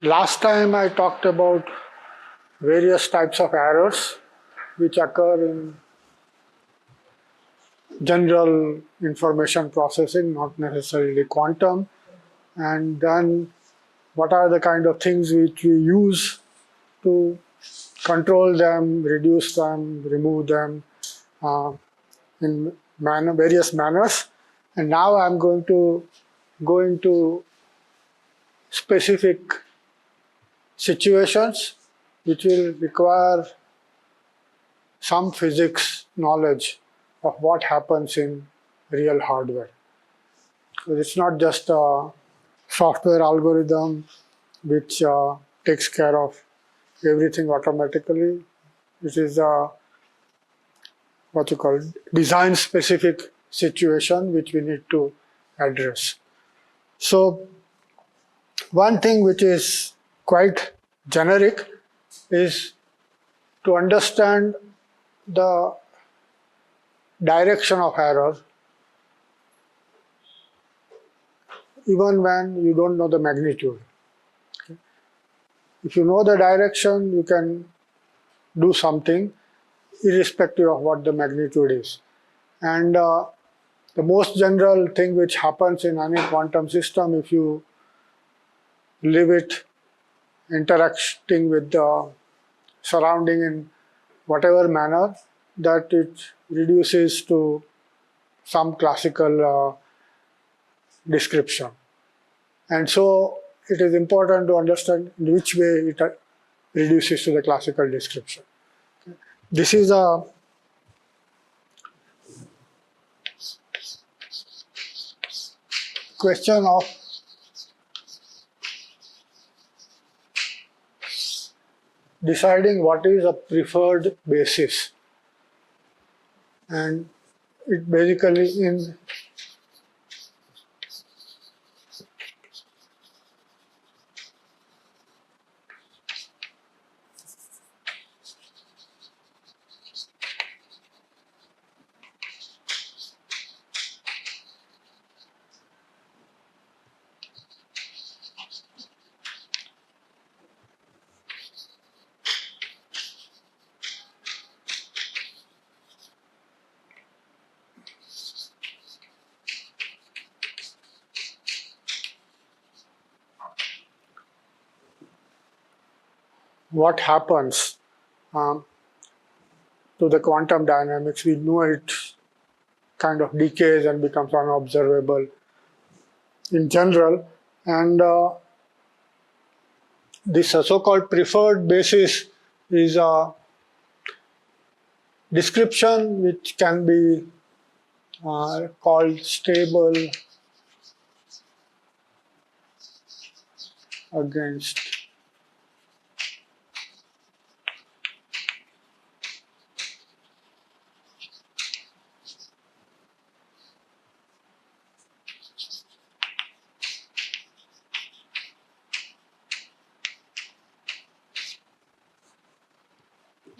Last time I talked about various types of errors which occur in general information processing, not necessarily quantum, and then what are the kind of things which we use to control them, reduce them, remove them in various manners. And now I'm going to go into specific situations which will require some physics knowledge of what happens in real hardware. So it's not just a software algorithm which takes care of everything automatically. It is a what you call design specific situation which we need to address. So one thing which is quite generic is to understand the direction of error even when you don't know the magnitude. Okay. If you know the direction, you can do something irrespective of what the magnitude is. And the most general thing which happens in any quantum system, if you leave it interacting with the surrounding in whatever manner, that it reduces to some classical description. And so it is important to understand in which way it reduces to the classical description. Okay. This is a question of deciding what is a preferred basis. And it basically in what happens to the quantum dynamics. We know it kind of decays and becomes unobservable in general. And this so-called preferred basis is a description which can be called stable against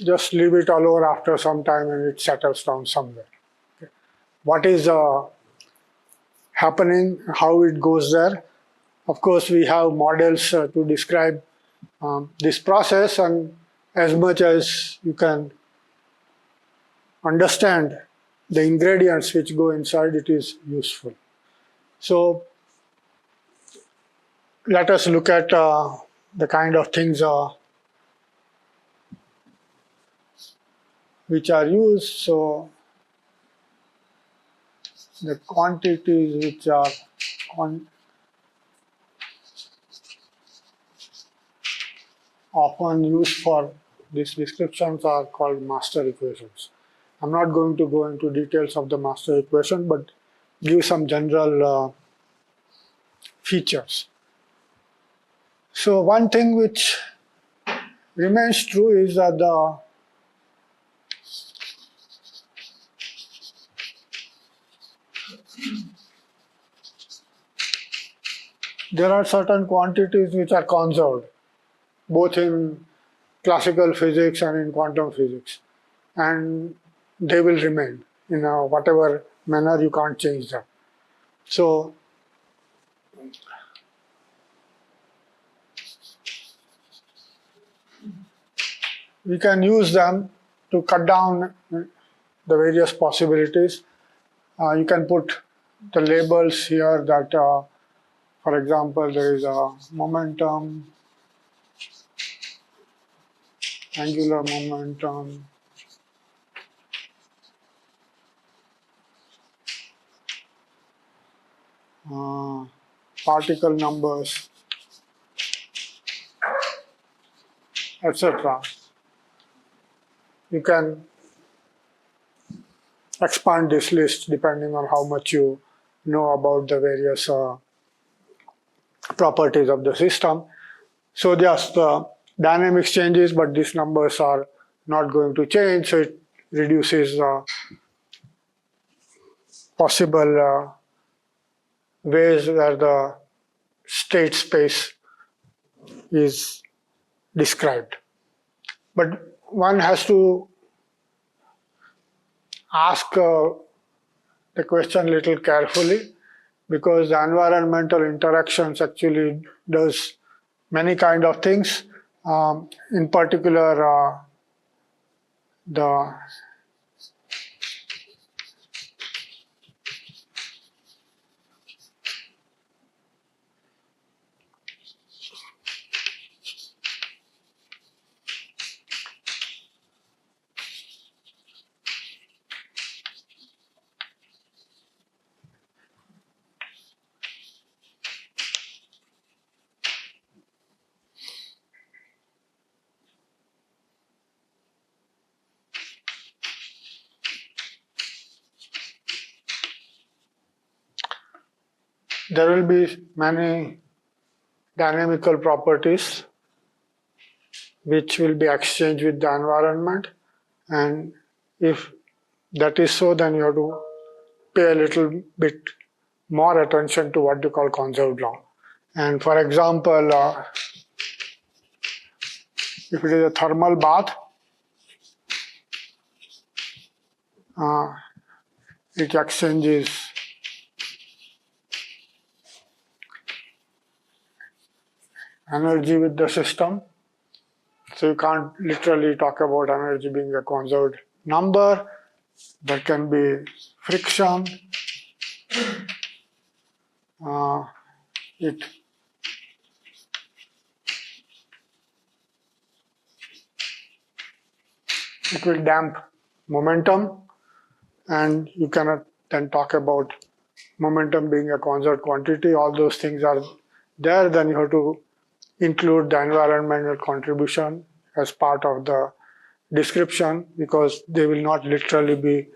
just leave it alone after some time and it settles down somewhere. Okay. What is happening, how it goes there? Of course, we have models to describe this process, and as much as you can understand the ingredients which go inside, it is useful. So let us look at the kind of things which are used. So the quantities which are often used for these descriptions are called master equations. I'm not going to go into details of the master equation, but give some general features. So one thing which remains true is that there are certain quantities which are conserved, both in classical physics and in quantum physics, and they will remain in whatever manner. You can't change them. So we can use them to cut down the various possibilities. You can put the labels here that, for example, there is a momentum, angular momentum, particle numbers, etc. You can expand this list depending on how much you know about the various properties of the system. So just the dynamics changes, but these numbers are not going to change, so it reduces possible ways where the state space is described. But one has to ask the question a little carefully, because the environmental interactions actually does many kind of things. In particular, the there will be many dynamical properties which will be exchanged with the environment, and if that is so, then you have to pay a little bit more attention to what you call conserved law. And for example, if it is a thermal bath, it exchanges energy with the system. So you can't literally talk about energy being a conserved number. There can be friction. It will damp momentum, and you cannot then talk about momentum being a conserved quantity. All those things are there. Then you have to include the environmental contribution as part of the description, because they will not literally be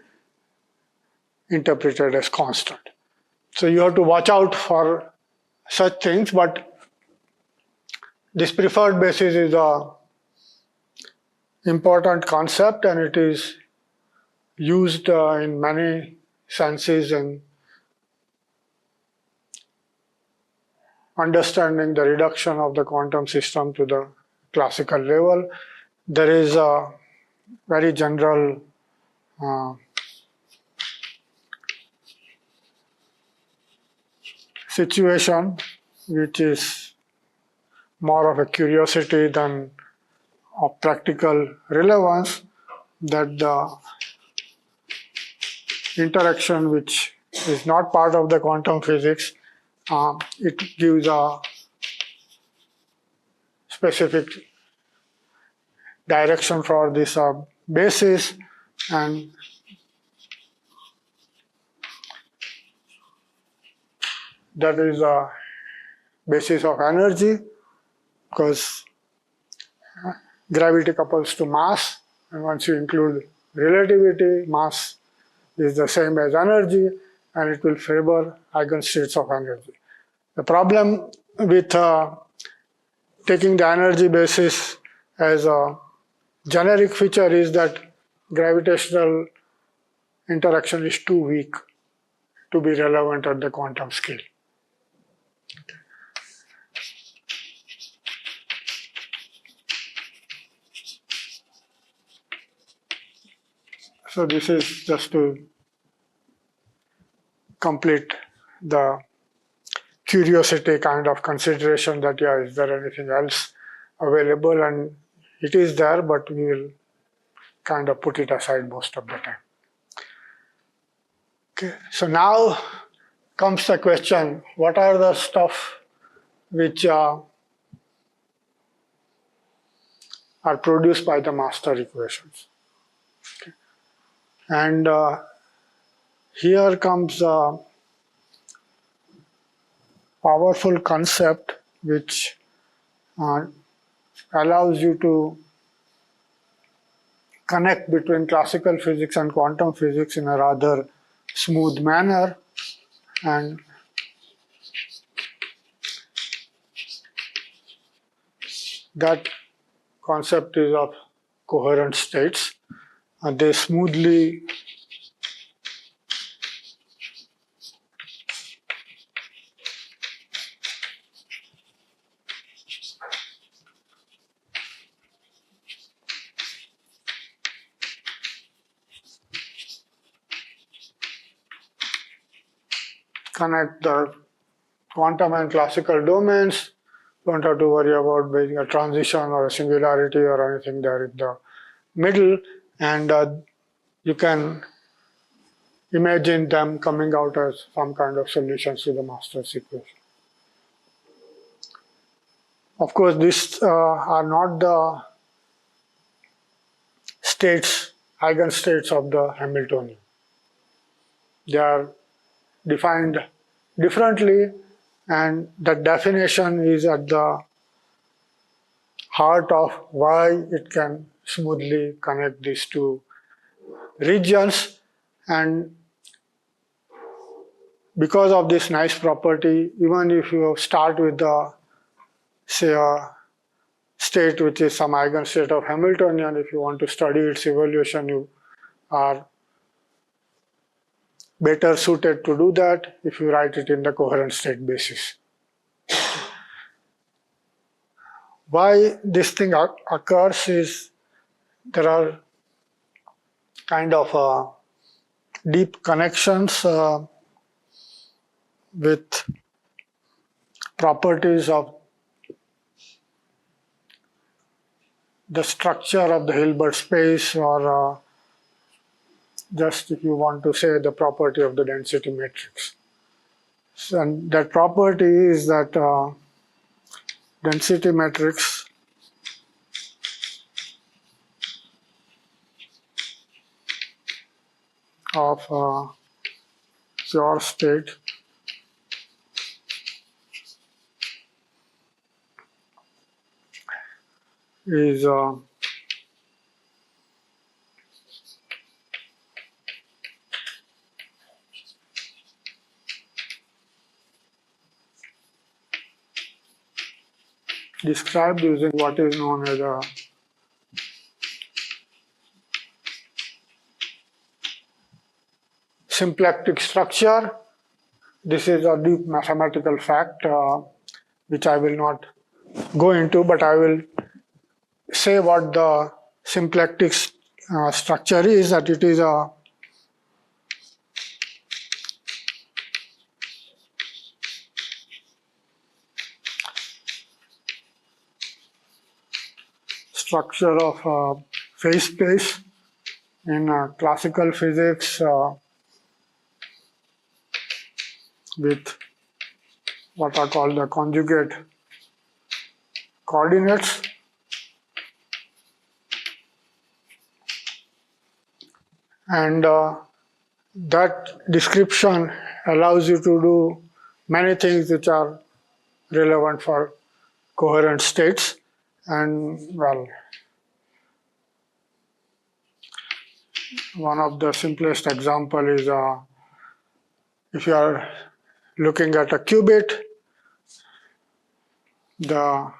interpreted as constant. So you have to watch out for such things, but this preferred basis is a important concept, and it is used in many senses in understanding the reduction of the quantum system to the classical level. There is a very general situation which is more of a curiosity than of practical relevance, that the interaction which is not part of the quantum physics, it gives a specific direction for this basis, and that is a basis of energy, because gravity couples to mass, and once you include relativity, mass is the same as energy, and it will favor eigenstates of energy. The problem with taking the energy basis as a generic feature is that gravitational interaction is too weak to be relevant at the quantum scale. So this is just to complete the curiosity kind of consideration that, yeah, is there anything else available? And it is there, but we will kind of put it aside most of the time. Okay, so now comes the question, what are the stuff which are produced by the master equations? Okay. And here comes a powerful concept which allows you to connect between classical physics and quantum physics in a rather smooth manner. And that concept is of coherent states. They smoothly connect the quantum and classical domains. Don't have to worry about being a transition or a singularity or anything there in the middle. And you can imagine them coming out as some kind of solutions to the master's equation. Of course, these are not the states, eigenstates of the Hamiltonian. They are defined differently, and the definition is at the heart of why it can smoothly connect these two regions. And because of this nice property, even if you start with the, say, a state which is some eigenstate of Hamiltonian, if you want to study its evolution, you are better suited to do that if you write it in the coherent state basis. Why this thing occurs is there are kind of deep connections with properties of the structure of the Hilbert space, or just if you want to say the property of the density matrix. So, and that property is that density matrix of pure state is described using what is known as a symplectic structure. This is a deep mathematical fact which I will not go into, but I will say what the symplectic structure is, that it is a structure of phase space in classical physics with what are called the conjugate coordinates. And that description allows you to do many things which are relevant for coherent states. And well, one of the simplest example is if you are looking at a qubit, the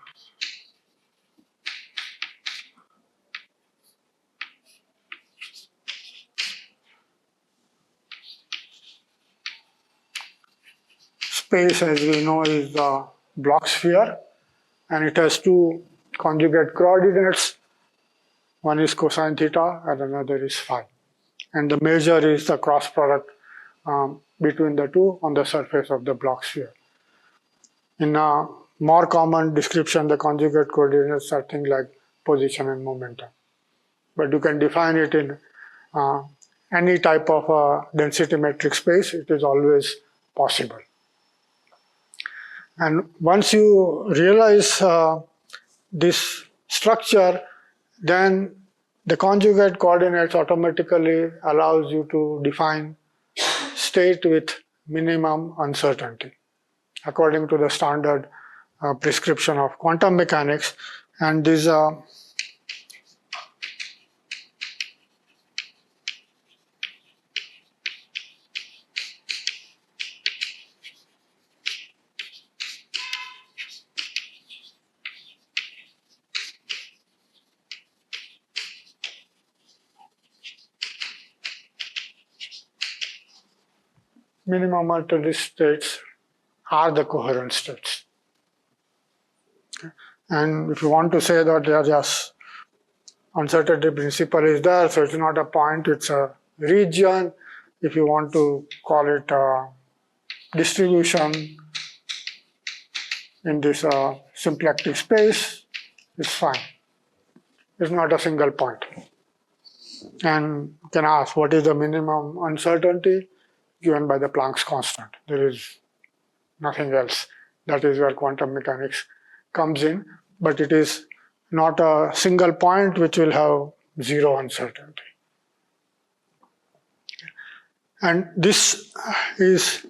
space, as we know, is the block sphere, and it has two conjugate coordinates. One is cosine theta and another is phi. And the measure is the cross product between the two on the surface of the block sphere. In a more common description, the conjugate coordinates are things like position and momentum. But you can define it in any type of density metric space. It is always possible. And once you realize this structure, then the conjugate coordinates automatically allows you to define state with minimum uncertainty according to the standard prescription of quantum mechanics. And these minimum uncertainty states are the coherent states. And if you want to say that they are just uncertainty principle is there, so it's not a point, it's a region. If you want to call it a distribution in this symplectic space, it's fine. It's not a single point. And you can ask, what is the minimum uncertainty? Given by the Planck's constant. There is nothing else. That is where quantum mechanics comes in, but it is not a single point which will have zero uncertainty. And this is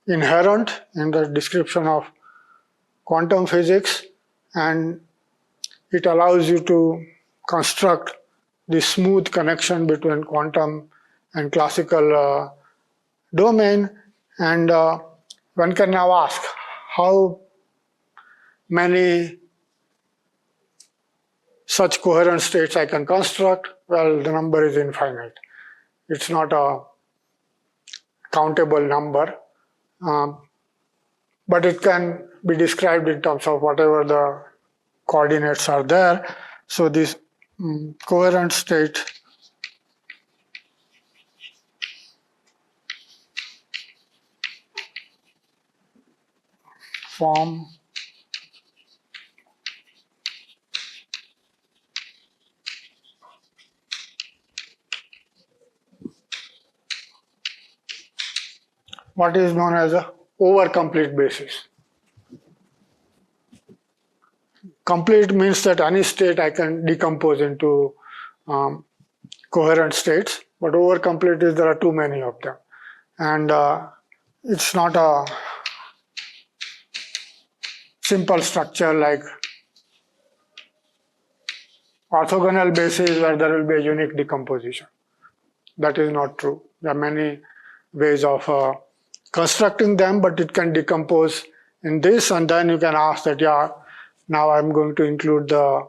inherent in the description of quantum physics, and it allows you to construct the smooth connection between quantum and classical domain. And one can now ask, how many such coherent states I can construct? Well, the number is infinite. It's not a countable number, but it can be described in terms of whatever the coordinates are there. So this coherent state form what is known as a over-complete basis. Complete means that any state I can decompose into coherent states, but over-complete is there are too many of them. And it's not a simple structure like orthogonal basis where there will be a unique decomposition. That is not true. There are many ways of constructing them, but it can decompose in this, and then you can ask that, yeah, now I'm going to include the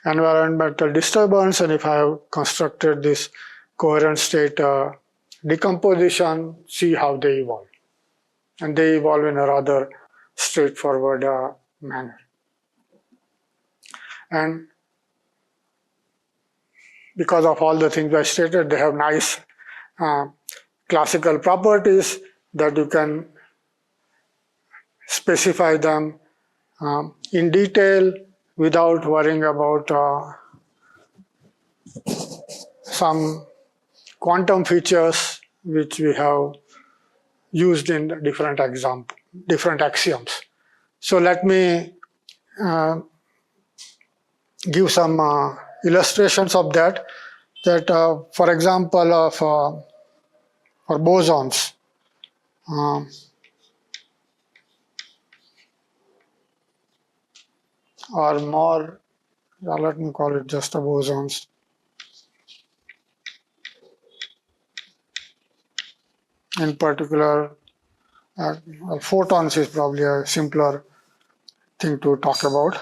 environmental disturbance, and if I have constructed this coherent state decomposition, see how they evolve. And they evolve in a rather straightforward manner. And because of all the things I stated, they have nice classical properties that you can specify them in detail without worrying about some quantum features which we have used in different axioms. So let me give some illustrations of that. For example, for bosons, or more, let me call it just a bosons. In particular, photons is probably a simpler thing to talk about.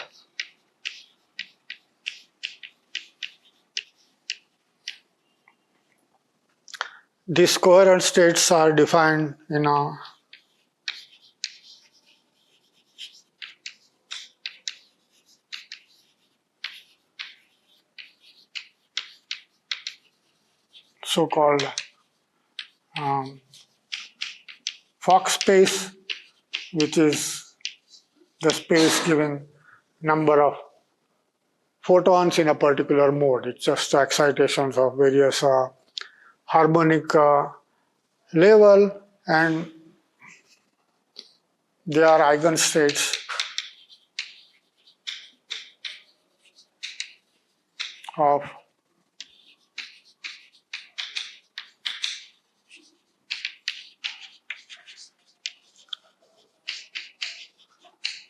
These coherent states are defined in a so-called Fock space, which is the space given number of photons in a particular mode. It's just excitations of various harmonic level, and they are eigenstates of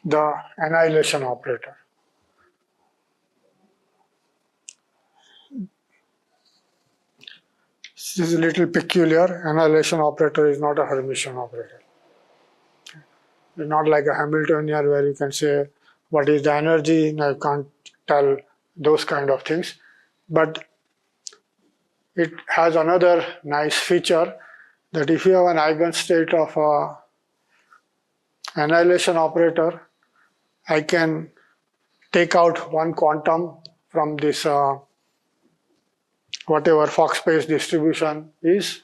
the annihilation operator. This is a little peculiar. Annihilation operator is not a Hermitian operator. It's not like a Hamiltonian where you can say what is the energy. Now you can't tell those kind of things. But it has another nice feature that if you have an eigenstate of a annihilation operator, I can take out one quantum from this whatever Fock space distribution is,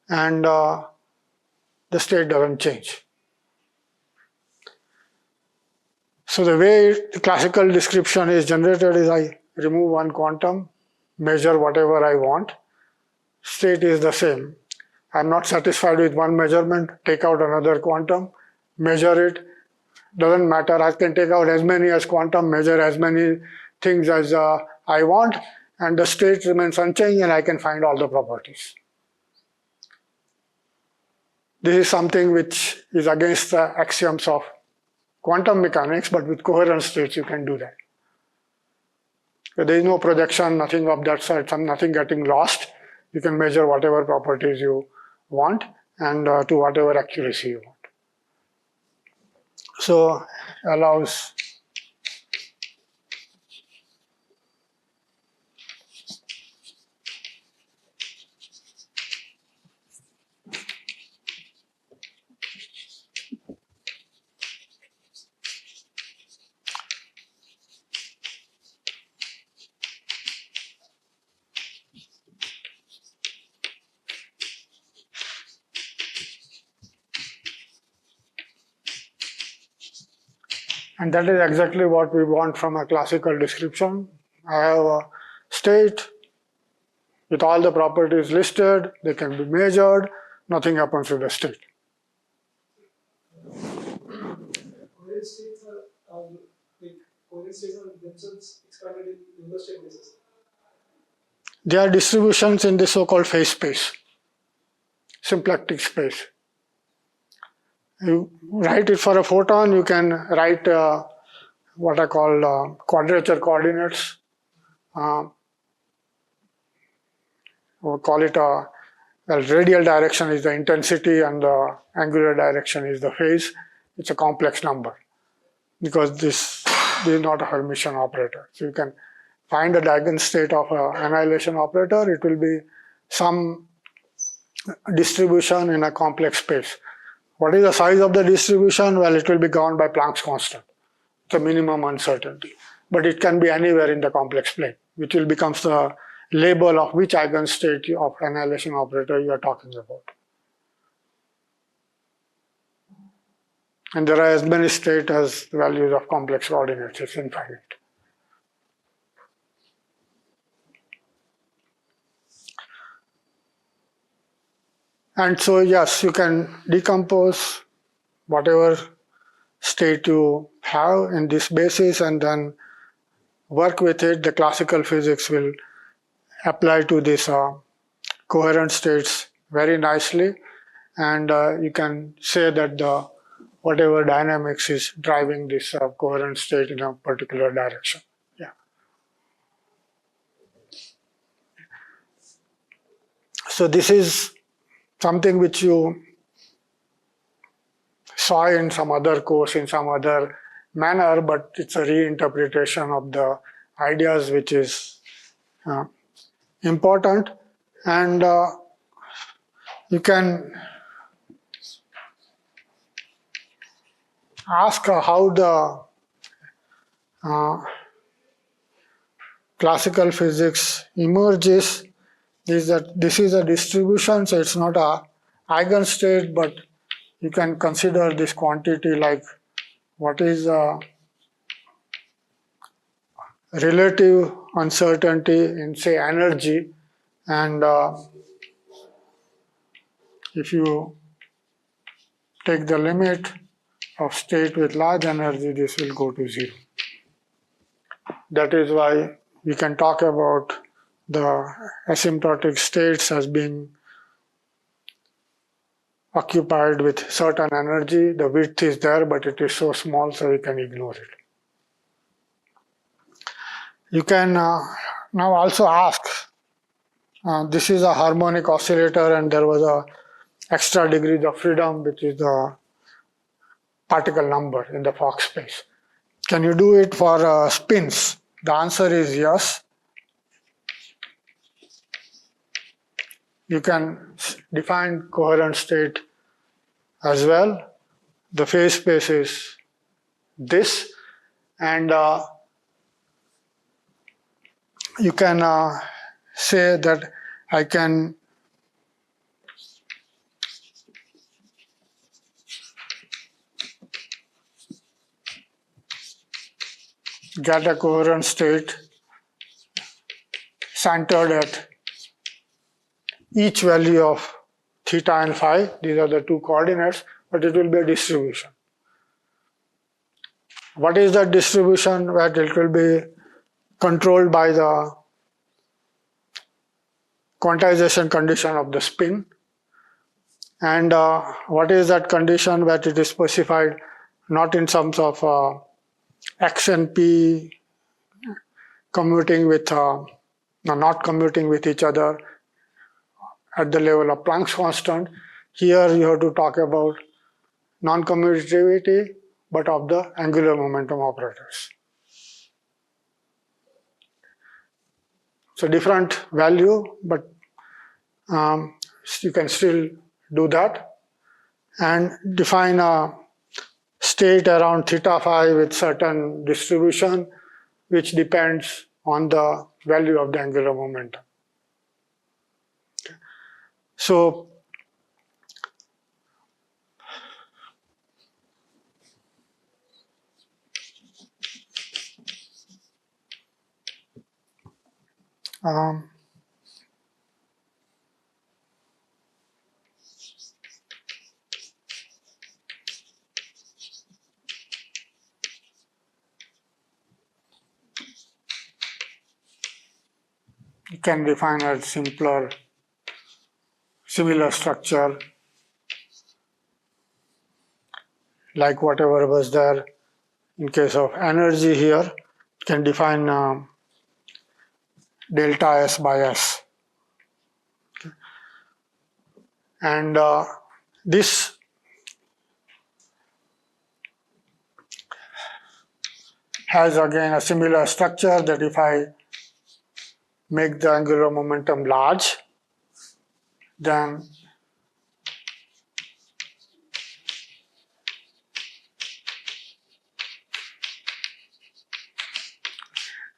and the state doesn't change. So the way the classical description is generated is I remove one quantum, measure whatever I want, state is the same. I'm not satisfied with one measurement, take out another quantum, measure it, doesn't matter, I can take out as many as quantum, measure as many things as I want, and the state remains unchanged and I can find all the properties. This is something which is against the axioms of quantum mechanics, but with coherent states you can do that. There is no projection, nothing of that sort, nothing getting lost. You can measure whatever properties you want and to whatever accuracy you want. So allows and that is exactly what we want from a classical description. I have a state with all the properties listed, they can be measured, nothing happens to the state. Coherent states are coherent states are themselves expanded in universe state basis. They are distributions in the so-called phase space, symplectic space. You write it for a photon, you can write what I call quadrature coordinates. We'll call it well, radial direction is the intensity and the angular direction is the phase. It's a complex number because this is not a Hermitian operator. So you can find a eigenstate of an annihilation operator. It will be some distribution in a complex space. What is the size of the distribution? Well, it will be governed by Planck's constant. It's a minimum uncertainty. But it can be anywhere in the complex plane, which will become the label of which eigenstate of annihilation operator you are talking about. And there are as many states as values of complex coordinates. It's infinite. And so, yes, you can decompose whatever state you have in this basis and then work with it. The classical physics will apply to this coherent states very nicely. And you can say that the whatever dynamics is driving this coherent state in a particular direction. Yeah. So this is something which you saw in some other course in some other manner, but it's a reinterpretation of the ideas which is important. And you can ask how the classical physics emerges is that this is a distribution, so it's not a eigenstate, but you can consider this quantity like what is relative uncertainty in, say, energy, and if you take the limit of state with large energy, this will go to 0. That is why we can talk about the asymptotic states as being occupied with certain energy. The width is there, but it is so small, so we can ignore it. You can now also ask, this is a harmonic oscillator and there was a extra degrees of freedom, which is the particle number in the Fock space. Can you do it for spins? The answer is yes. You can define coherent state as well. The phase space is this, and you can say that I can get a coherent state centered at each value of theta and phi. These are the two coordinates, but it will be a distribution. What is that distribution? That it will be controlled by the quantization condition of the spin. And what is that condition? That it is specified not in terms of x and p commuting with, not commuting with each other at the level of Planck's constant. Here you have to talk about non-commutativity, but of the angular momentum operators. So different value, but you can still do that and define a state around theta phi with certain distribution, which depends on the value of the angular momentum. So you can define a similar structure like whatever was there in case of energy here. You can define delta S by S. Okay. And this has again a similar structure that if I make the angular momentum large, then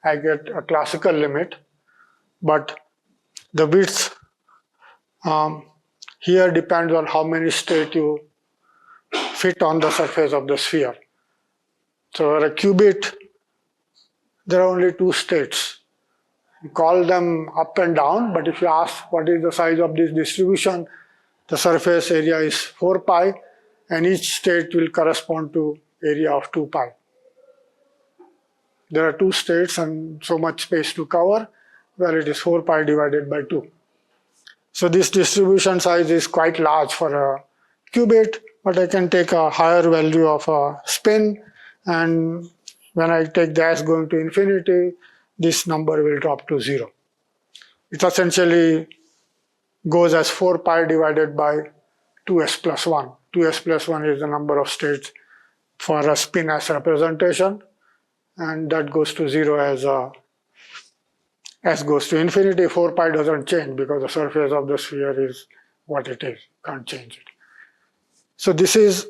I get a classical limit, but the width here depends on how many states you fit on the surface of the sphere. So a qubit, there are only two states. You call them up and down, but if you ask what is the size of this distribution, the surface area is 4 pi, and each state will correspond to area of 2 pi. There are two states and so much space to cover, where it is 4 pi divided by 2. So this distribution size is quite large for a qubit, but I can take a higher value of a spin, and when I take the s going to infinity, this number will drop to 0. It essentially goes as 4 pi divided by 2s plus 1. 2s plus 1 is the number of states for a spin as representation, and that goes to 0 as s goes to infinity. 4 pi doesn't change because the surface of the sphere is what it is, can't change it. So this is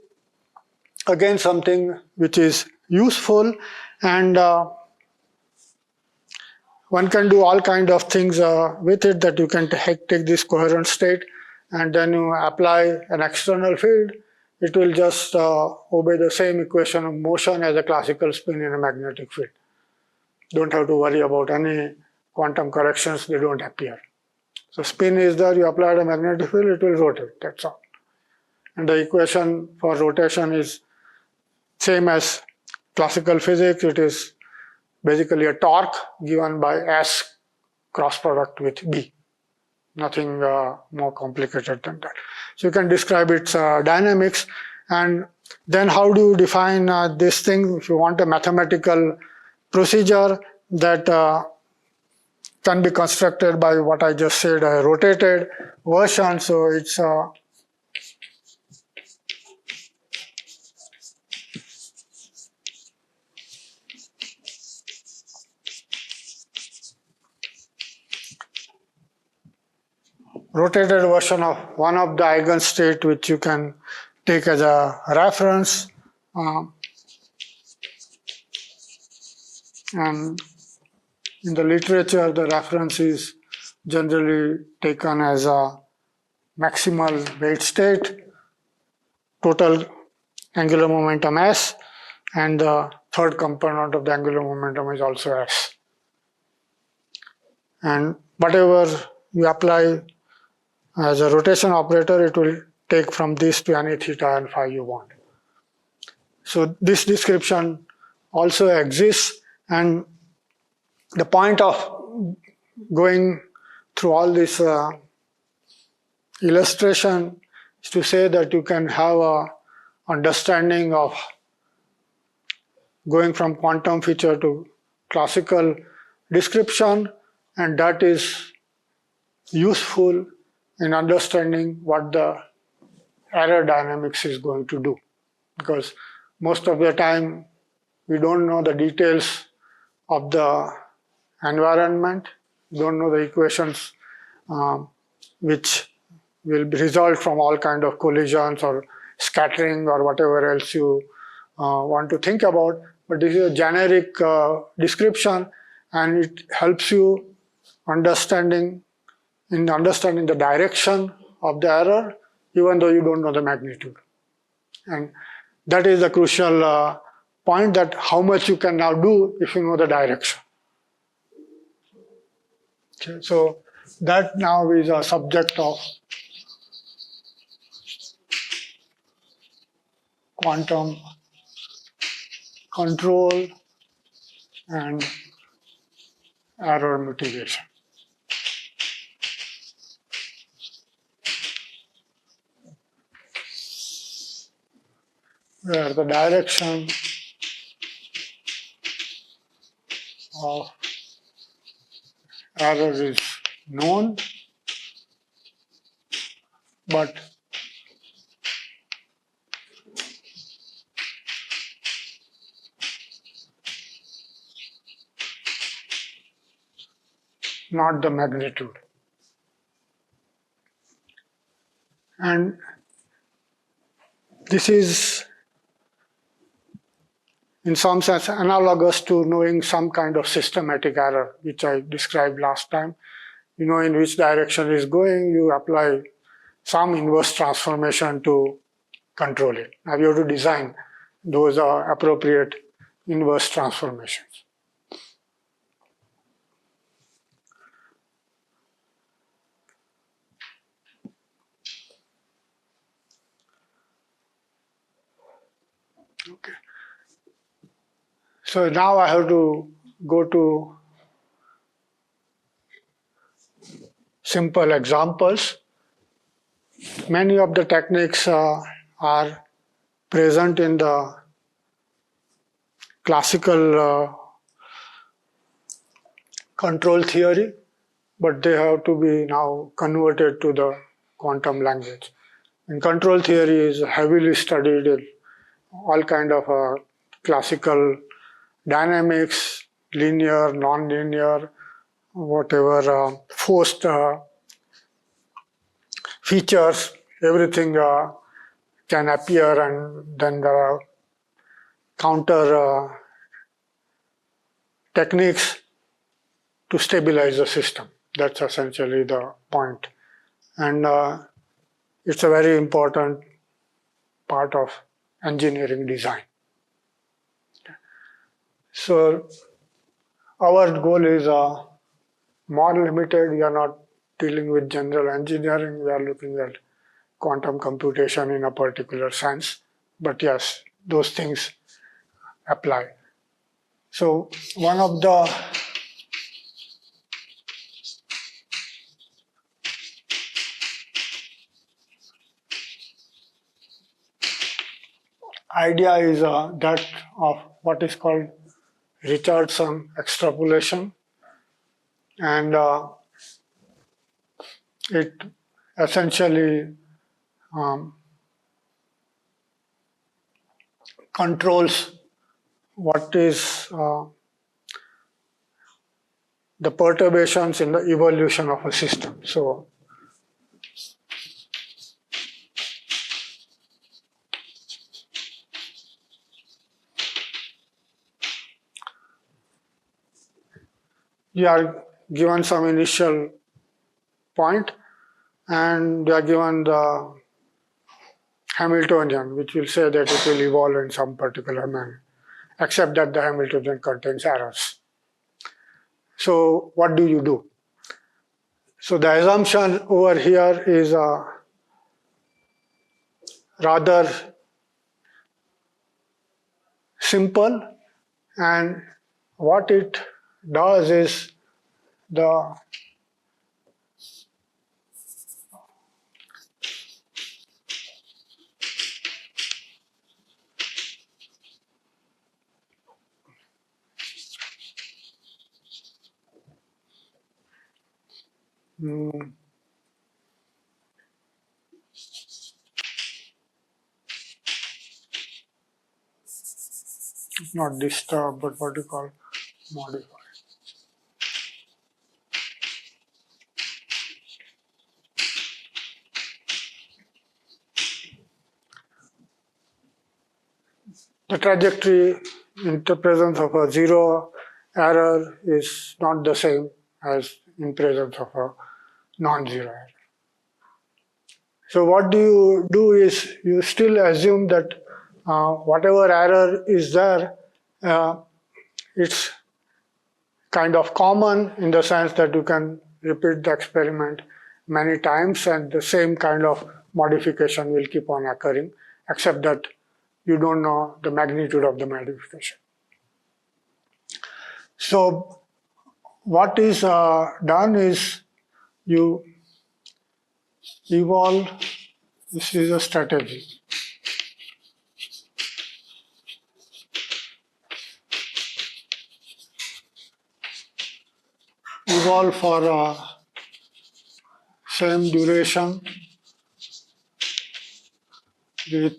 again something which is useful, and one can do all kind of things with it, that you can take this coherent state and then you apply an external field. It will just obey the same equation of motion as a classical spin in a magnetic field. don't have to worry about any quantum corrections, they don't appear. So spin is there, you apply a magnetic field, it will rotate, that's all. And the equation for rotation is same as classical physics. It is basically a torque given by S cross product with B. Nothing more complicated than that. So you can describe its dynamics, and then how do you define this thing? If you want a mathematical procedure that can be constructed by what I just said, a rotated version. So it's rotated version of one of the eigenstate which you can take as a reference. And in the literature, the reference is generally taken as a maximal weight state, total angular momentum S, and the third component of the angular momentum is also S. And whatever you apply as a rotation operator, it will take from this to any theta and phi you want. So this description also exists, and the point of going through all this illustration is to say that you can have a understanding of going from quantum feature to classical description, and that is useful in understanding what the error dynamics is going to do, because most of the time we don't know the details of the environment, we don't know the equations which will result from all kind of collisions or scattering or whatever else you want to think about. But this is a generic description, and it helps you understanding the direction of the error, even though you don't know the magnitude. And that is the crucial point, that how much you can now do if you know the direction. Okay, so that now is a subject of quantum control and error mitigation. Where the direction of error is known, but not the magnitude. And this is in some sense analogous to knowing some kind of systematic error, which I described last time. You know in which direction is going, you apply some inverse transformation to control it. Now you have to design those appropriate inverse transformations. Okay. So now I have to go to simple examples. Many of the techniques are present in the classical control theory, but they have to be now converted to the quantum language. And control theory is heavily studied in all kind of classical dynamics, linear, non-linear, whatever forced features, everything can appear, and then there are counter techniques to stabilize the system. That's essentially the point. And it's a very important part of engineering design. So our goal is more limited. We are not dealing with general engineering. We are looking at quantum computation in a particular sense. But yes, those things apply. So one of the idea is that of what is called Richardson extrapolation, and it essentially controls what is the perturbations in the evolution of a system. So you are given some initial point and you are given the Hamiltonian, which will say that it will evolve in some particular manner, except that the Hamiltonian contains errors. So what do you do? So the assumption over here is rather simple, and what it does is the not disturb, but what you call modify. The trajectory in the presence of a zero error is not the same as in presence of a non-zero error. So what you do is you still assume that whatever error is there, it's kind of common in the sense that you can repeat the experiment many times and the same kind of modification will keep on occurring, except that you don't know the magnitude of the modification. So what is done is you evolve, this is a strategy. Evolve for same duration with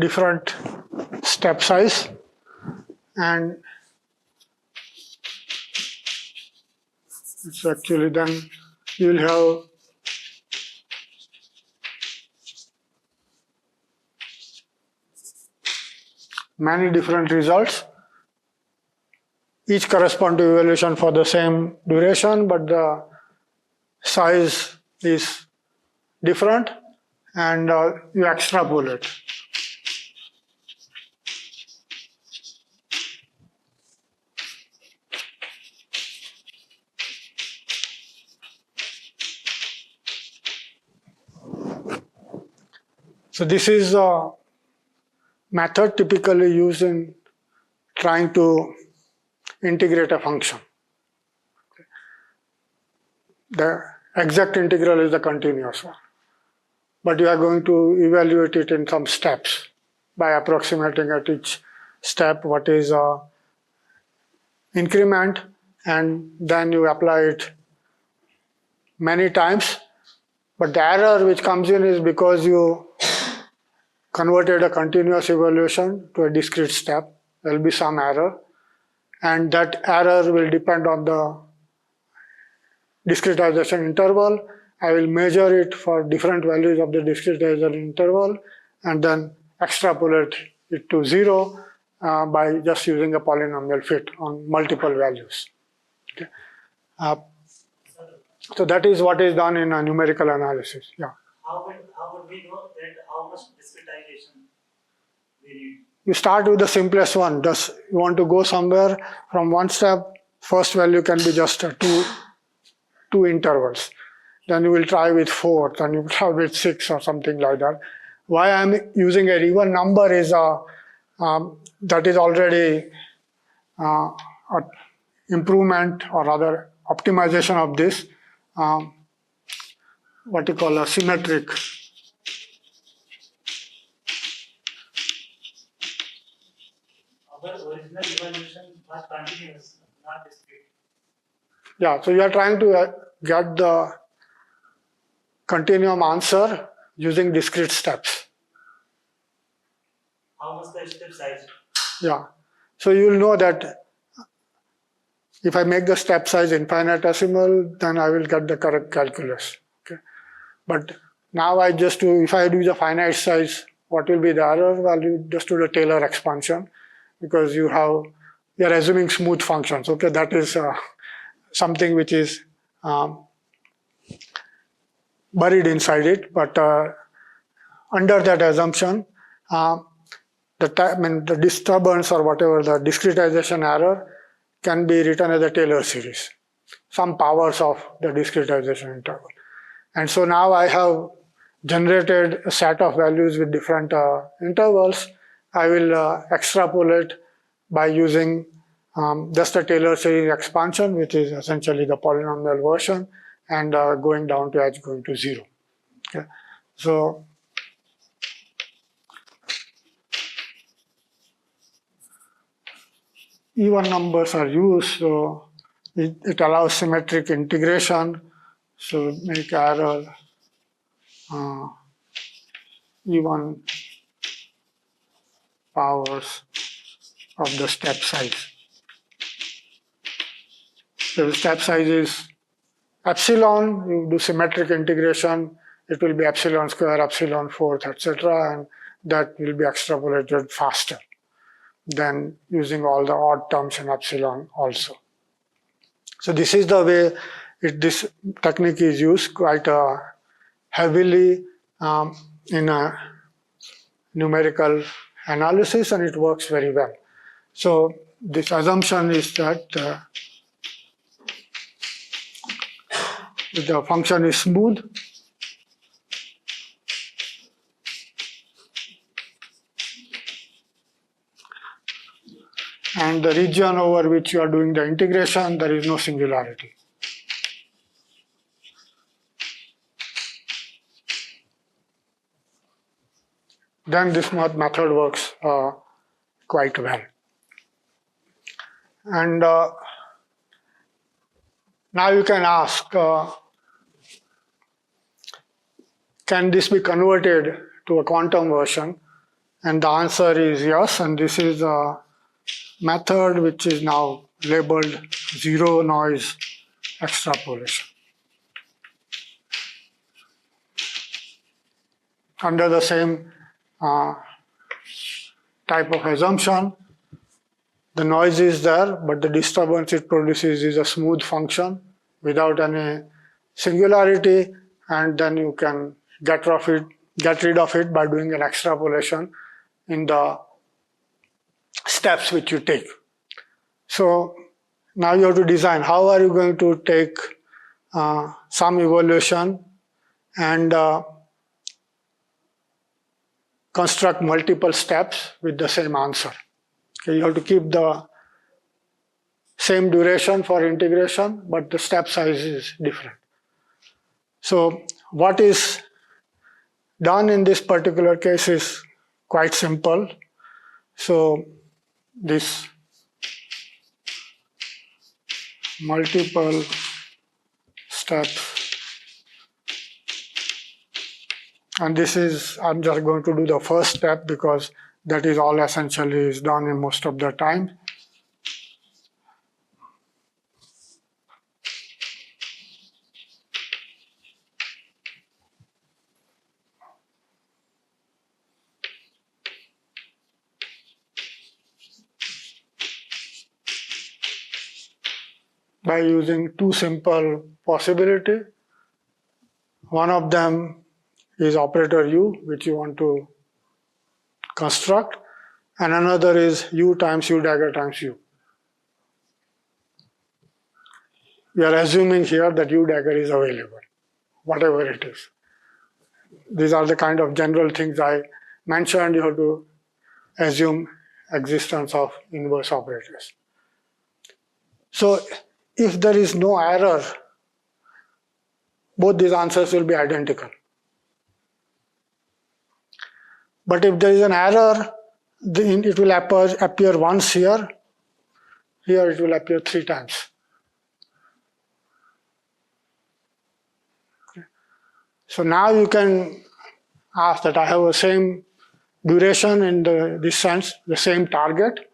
different step size, and it's actually then you will have many different results, each correspond to evolution for the same duration, but the size is different, and you extrapolate. So this is a method typically used in trying to integrate a function. The exact integral is the continuous one, but you are going to evaluate it in some steps by approximating at each step what is increment, and then you apply it many times. But the error which comes in is because you converted a continuous evolution to a discrete step. There will be some error, and that error will depend on the discretization interval. I will measure it for different values of the discretization interval and then extrapolate it to 0 by just using a polynomial fit on multiple values. Okay. So that is what is done in a numerical analysis. Yeah. How would we know that how much discretization we need? You start with the simplest one. Just you want to go somewhere from one step, first value can be just two intervals. Then you will try with 4, then you will try with 6 or something like that. Why I'm using a even number is that is already a improvement or rather optimization of this what you call a symmetric. Our original evaluation was continuous, not discrete. Yeah, so you are trying to get the continuum answer using discrete steps. How much the step size? Yeah, so you will know that if I make the step size infinitesimal, then I will get the correct calculus. Okay, but now I just do, if I do the finite size, what will be the error? Well, you just do the Taylor expansion because you are assuming smooth functions. Okay, that is something which is buried inside it, but under that assumption, the disturbance or whatever the discretization error can be written as a Taylor series, some powers of the discretization interval. And so now I have generated a set of values with different intervals. I will extrapolate by using just a Taylor series expansion, which is essentially the polynomial version, and going down to h going to 0. Okay. So even numbers are used, so it allows symmetric integration, so make error even powers of the step size. So the step size is epsilon, you do symmetric integration, it will be epsilon square, epsilon fourth, etc., and that will be extrapolated faster than using all the odd terms in epsilon also. So this is the way this technique is used quite heavily in a numerical analysis, and it works very well. So this assumption is that the function is smooth, and the region over which you are doing the integration, there is no singularity. Then this method works quite well. And now you can ask, can this be converted to a quantum version? And the answer is yes, and this is a method which is now labeled zero noise extrapolation. Under the same type of assumption, the noise is there, but the disturbance it produces is a smooth function without any singularity, and then you can get rid of it by doing an extrapolation in the steps which you take. So now you have to design how are you going to take some evaluation and construct multiple steps with the same answer. Okay, you have to keep the same duration for integration, but the step size is different. So what is done in this particular case is quite simple. So this multiple steps, and this is, I'm just going to do the first step because that is all essentially is done in most of the time. by using two simple possibilities. One of them is operator U, which you want to construct, and another is U times U dagger times U. We are assuming here that U dagger is available, whatever it is. These are the kind of general things I mentioned. You have to assume existence of inverse operators. So if there is no error, both these answers will be identical. But if there is an error, then it will appear once here. Here it will appear 3 times. So now you can ask that I have the same duration in this sense, the same target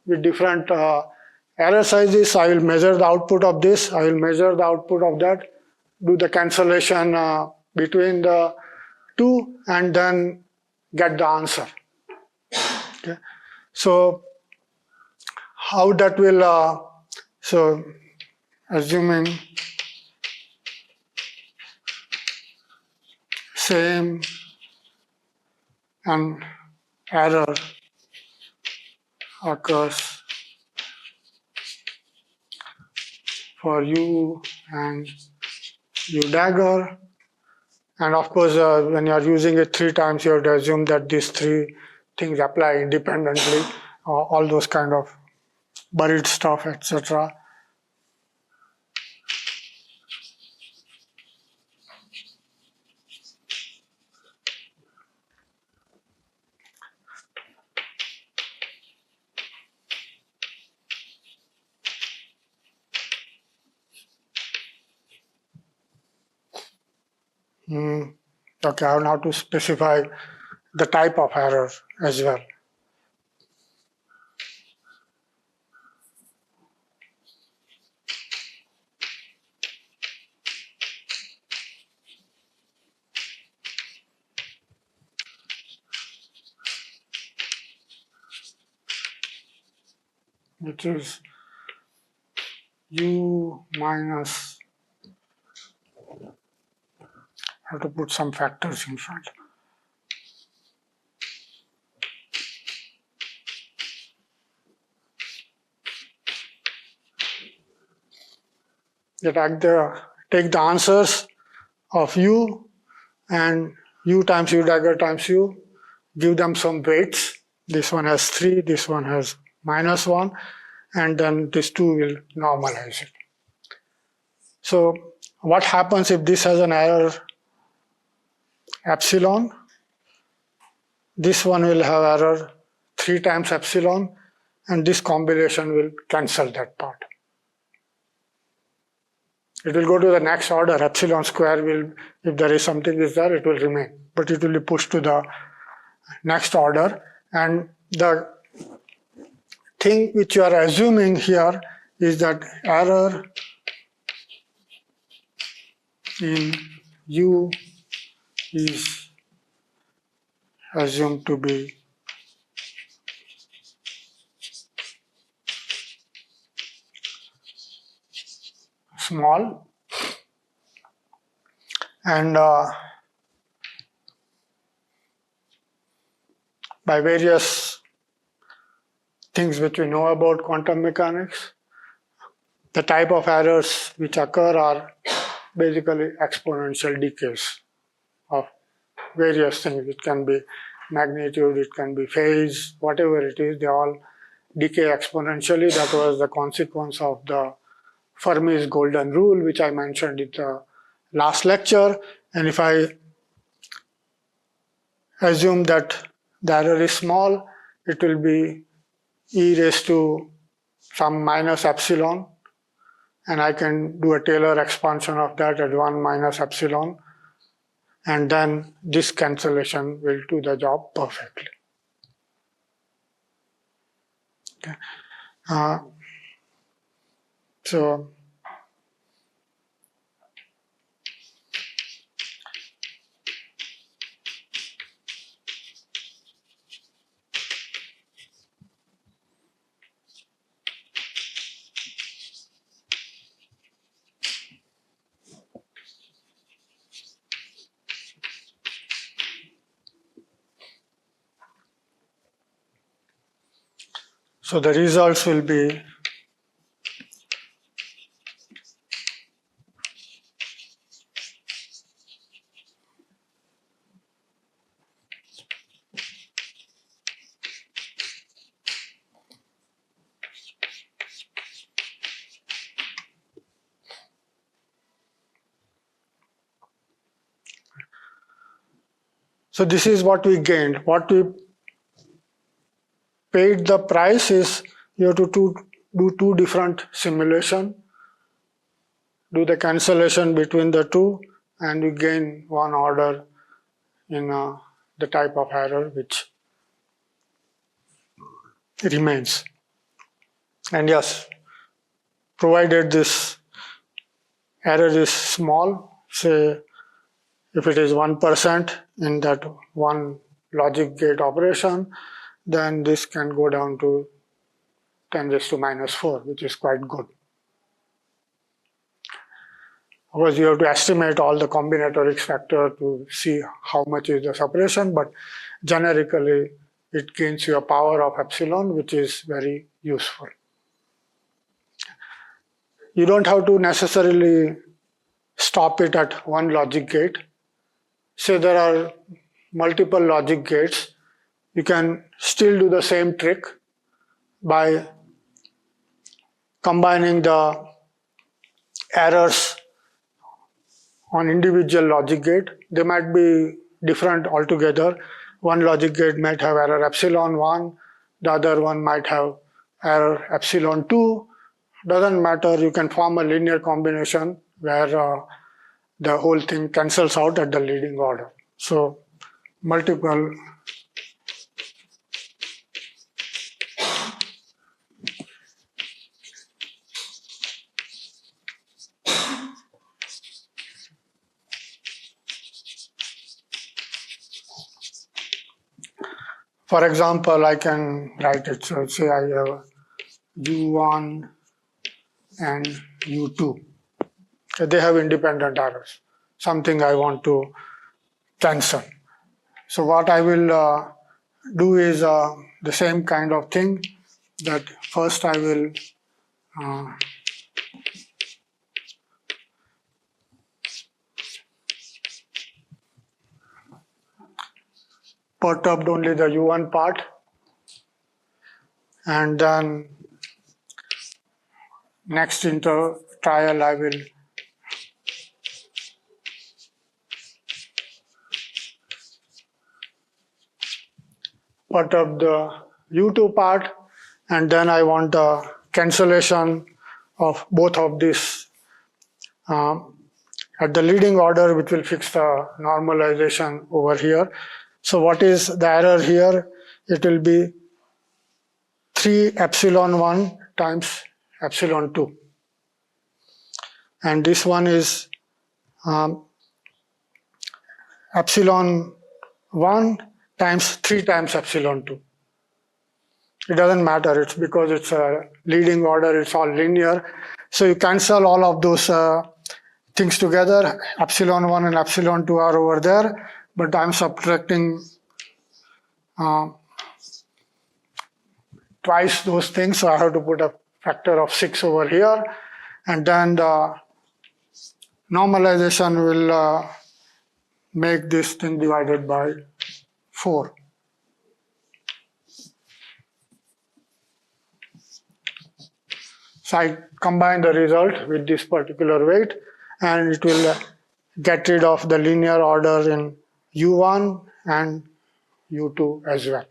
with different error sizes. I will measure the output of this, I will measure the output of that, do the cancellation between the two, and then get the answer. Okay. So how that will, so assuming same and error occurs for U and U dagger, and of course when you are using it 3 times, you have to assume that these 3 things apply independently, all those kind of buried stuff, etc. Okay, I will now to specify the type of error as well. Which is U minus, I have to put some factors in front. That take the answers of U and U times U dagger times U, give them some weights. This one has 3, this one has -1, and then these 2 will normalize it. So what happens if this has an error epsilon? This one will have error 3 times epsilon, and this combination will cancel that part. It will go to the next order. Epsilon square will, if there is something is there, it will remain, but it will be pushed to the next order. And the thing which you are assuming here is that error in U is assumed to be small, and by various things which we know about quantum mechanics, the type of errors which occur are basically exponential decays of various things. It can be magnitude, it can be phase, whatever it is, they all decay exponentially. That was the consequence of the Fermi's golden rule, which I mentioned in the last lecture. And if I assume that the error is small, it will be e raised to some minus epsilon, and I can do a Taylor expansion of that at 1 minus epsilon, and then this cancellation will do the job perfectly. Okay. So So the results will be so this is what we gained. What we paid the price is you have to do two different simulation, do the cancellation between the two, and you gain one order in the type of error which remains. And yes, provided this error is small, say if it is 1% in that one logic gate operation, then this can go down to 10 raised to minus 4, which is quite good. Of course, you have to estimate all the combinatorics factor to see how much is the separation, but generically it gains you a power of epsilon, which is very useful. You don't have to necessarily stop it at one logic gate. Say there are multiple logic gates, you can still do the same trick by combining the errors on individual logic gate. They might be different altogether. One logic gate might have error epsilon 1, the other one might have error epsilon 2. Doesn't matter, you can form a linear combination where the whole thing cancels out at the leading order. So multiple for example, I can write it. So say I have U1 and U2. They have independent errors, something I want to cancel. So what I will do is the same kind of thing, that first I will perturb only the U1 part, and then next trial I will perturb the U2 part, and then I want a cancellation of both of these at the leading order, which will fix the normalization over here. So what is the error here? It will be 3 epsilon 1 times epsilon 2. And this one is epsilon 1 times 3 times epsilon 2. It doesn't matter, it's because it's a leading order, it's all linear. So you cancel all of those things together. Epsilon 1 and epsilon 2 are over there, but I'm subtracting twice those things, so I have to put a factor of 6 over here, and then the normalization will make this thing divided by 4. So I combine the result with this particular weight, and it will get rid of the linear order in U1 and U2 as well.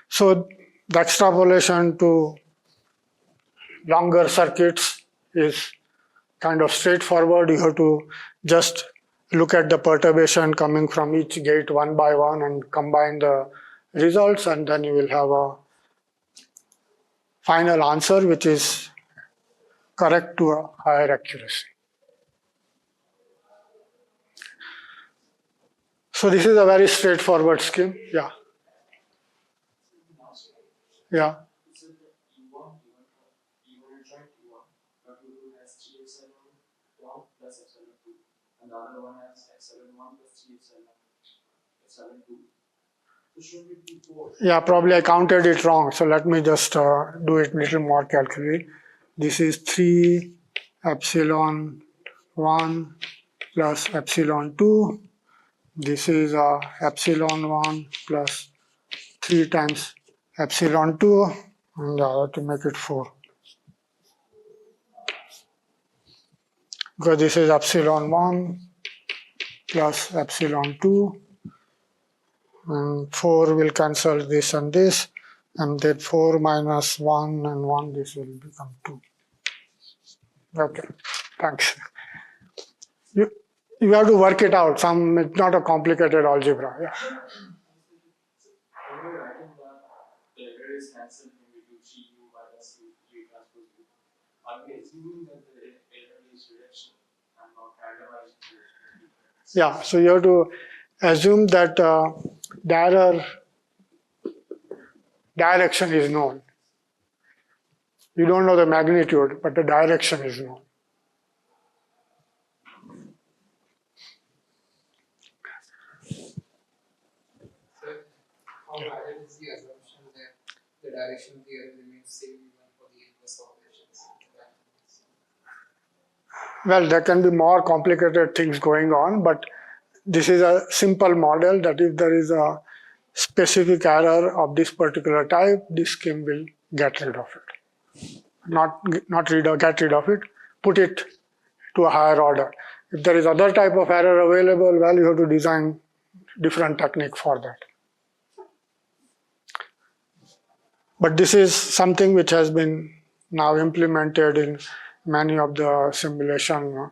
So the extrapolation to longer circuits is kind of straightforward. You have to just look at the perturbation coming from each gate one by one and combine the results, and then you will have a final answer which is correct to a higher accuracy. So this is a very straightforward scheme. Yeah. Yeah. So the U1, you will try U1, but U2 has 3 epsilon 1 plus epsilon 2, and the other one has epsilon 1 plus 3 epsilon 2. So should we do 4? Yeah, probably I counted it wrong. So let me just do it a little more carefully. This is 3 epsilon 1 plus epsilon 2. This is epsilon 1 plus 3 times epsilon 2. And to make it 4. Because this is epsilon 1 plus epsilon 2. And 4 will cancel this and this. And then 4 minus 1 and 1, this will become 2. Okay, thanks. You have to work it out. It's not a complicated algebra. Yeah. When we're writing that the error is cancelled when we do GU minus U transpose U, are we assuming that the error is directional and not randomized? Yeah, so you have to assume that the error direction is known. You don't know the magnitude, but the direction is known. So, how valid is the assumption that the direction of the error remains same even for the inverse operations? Well, there can be more complicated things going on, but this is a simple model that if there is a specific error of this particular type, this scheme will get rid of it. Not get rid of it, put it to a higher order. If there is other type of error available, well, you have to design different technique for that. But this is something which has been now implemented in many of the simulation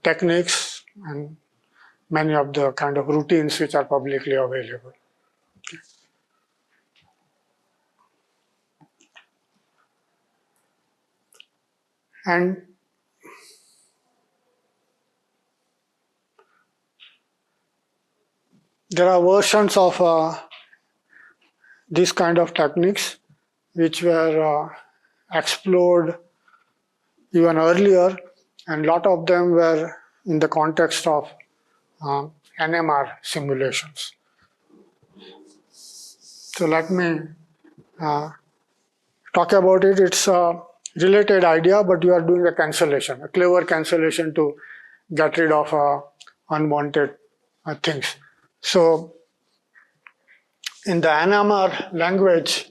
techniques and many of the kind of routines which are publicly available. And there are versions of this kind of techniques which were explored even earlier, and a lot of them were in the context of NMR simulations. So let me talk about it. It's a related idea, but you are doing a cancellation, a clever cancellation to get rid of unwanted things. So in the NMR language,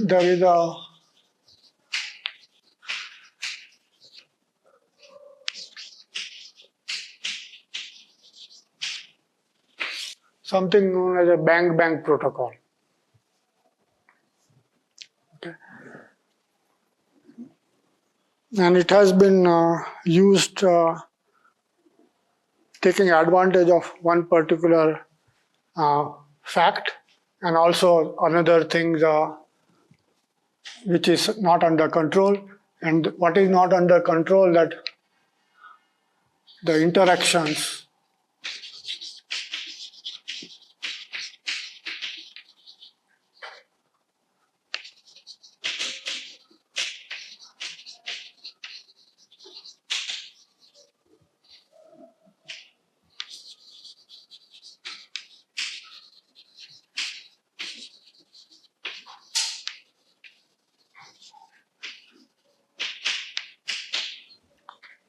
there is a something known as a bang-bang protocol. Okay. And it has been used taking advantage of one particular fact, and also another thing which is not under control. And what is not under control, that the interactions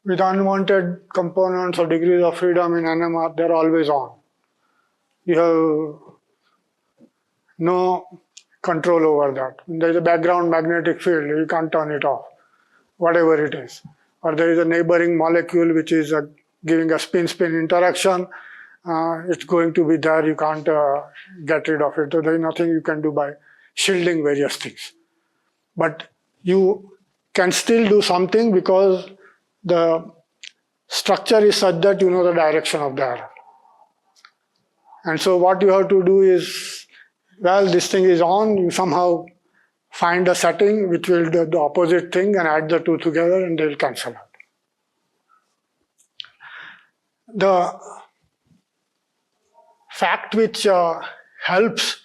with unwanted components or degrees of freedom in NMR, they're always on. You have no control over that. There's a background magnetic field, you can't turn it off, whatever it is. Or there is a neighboring molecule which is giving a spin-spin interaction, it's going to be there, you can't get rid of it. So there is nothing you can do by shielding various things. But you can still do something because the structure is such that you know the direction of the error. And so what you have to do is, well, this thing is on, you somehow find a setting which will do the opposite thing and add the two together and they will cancel out. The fact which helps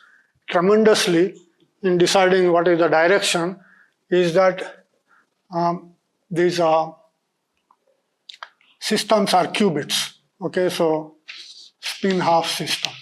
tremendously in deciding what is the direction is that these systems are qubits. Okay, so spin half systems.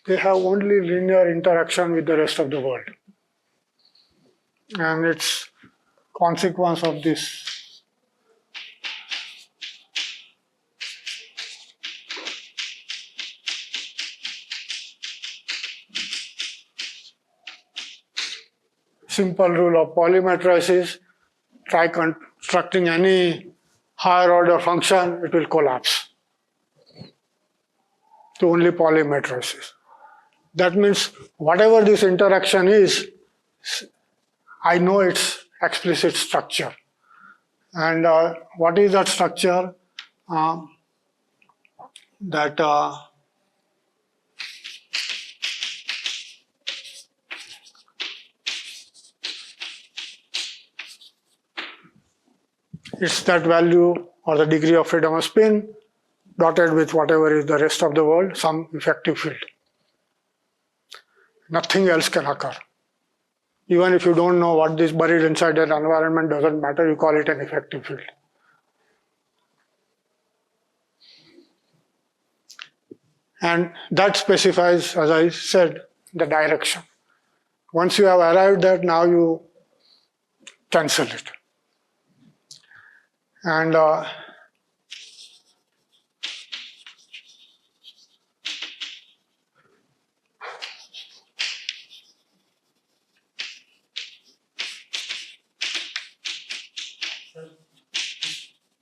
They have only linear interaction with the rest of the world. And it's consequence of this simple rule of polymatrices. Try constructing any higher order function, it will collapse to only polymatrices. That means whatever this interaction is, I know its explicit structure. And what is that structure? That it's that value or the degree of freedom of spin dotted with whatever is the rest of the world, some effective field. Nothing else can occur. Even if you don't know what is buried inside that environment, doesn't matter, you call it an effective field. And that specifies, as I said, the direction. Once you have arrived at, now you cancel it. And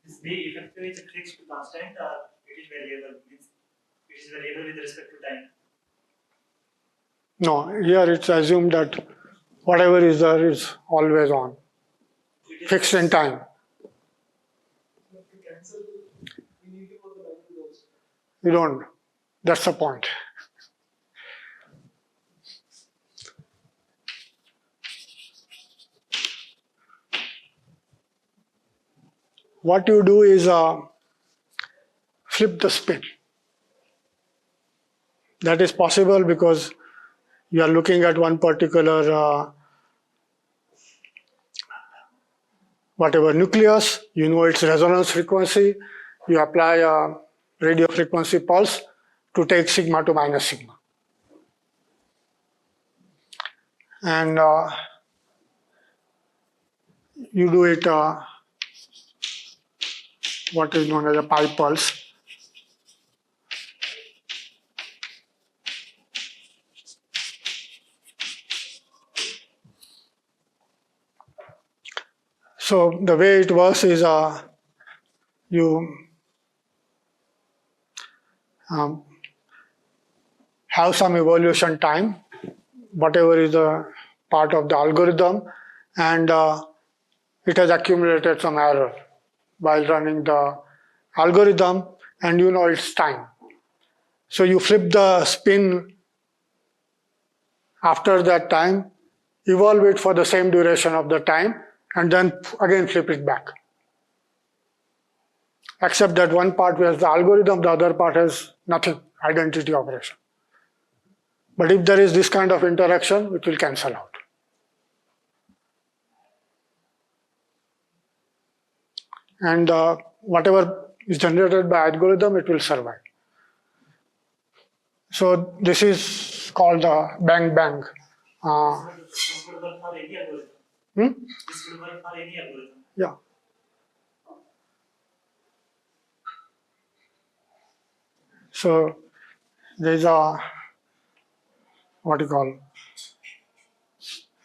This B effective is a fixed constant or it is variable? Means it is variable with respect to time. no, here it's assumed that whatever is there is always on, It is fixed in time. But to cancel, we need to know the value also. You don't. That's the point. What you do is flip the spin. That is possible because you are looking at one particular whatever nucleus, you know its resonance frequency, you apply a radio frequency pulse to take sigma to minus sigma. And you do it what is known as a pi pulse. So the way it works is you have some evolution time, whatever is the part of the algorithm, and it has accumulated some error while running the algorithm, and you know its time. So you flip the spin after that time, evolve it for the same duration of the time, and then again flip it back. Except that one part has the algorithm, the other part has nothing, identity operation. But if there is this kind of interaction, it will cancel out. And whatever is generated by algorithm, it will survive. So this is called the bang bang. This would work for any algorithm. This would work for any algorithm. Yeah. So there is a what you call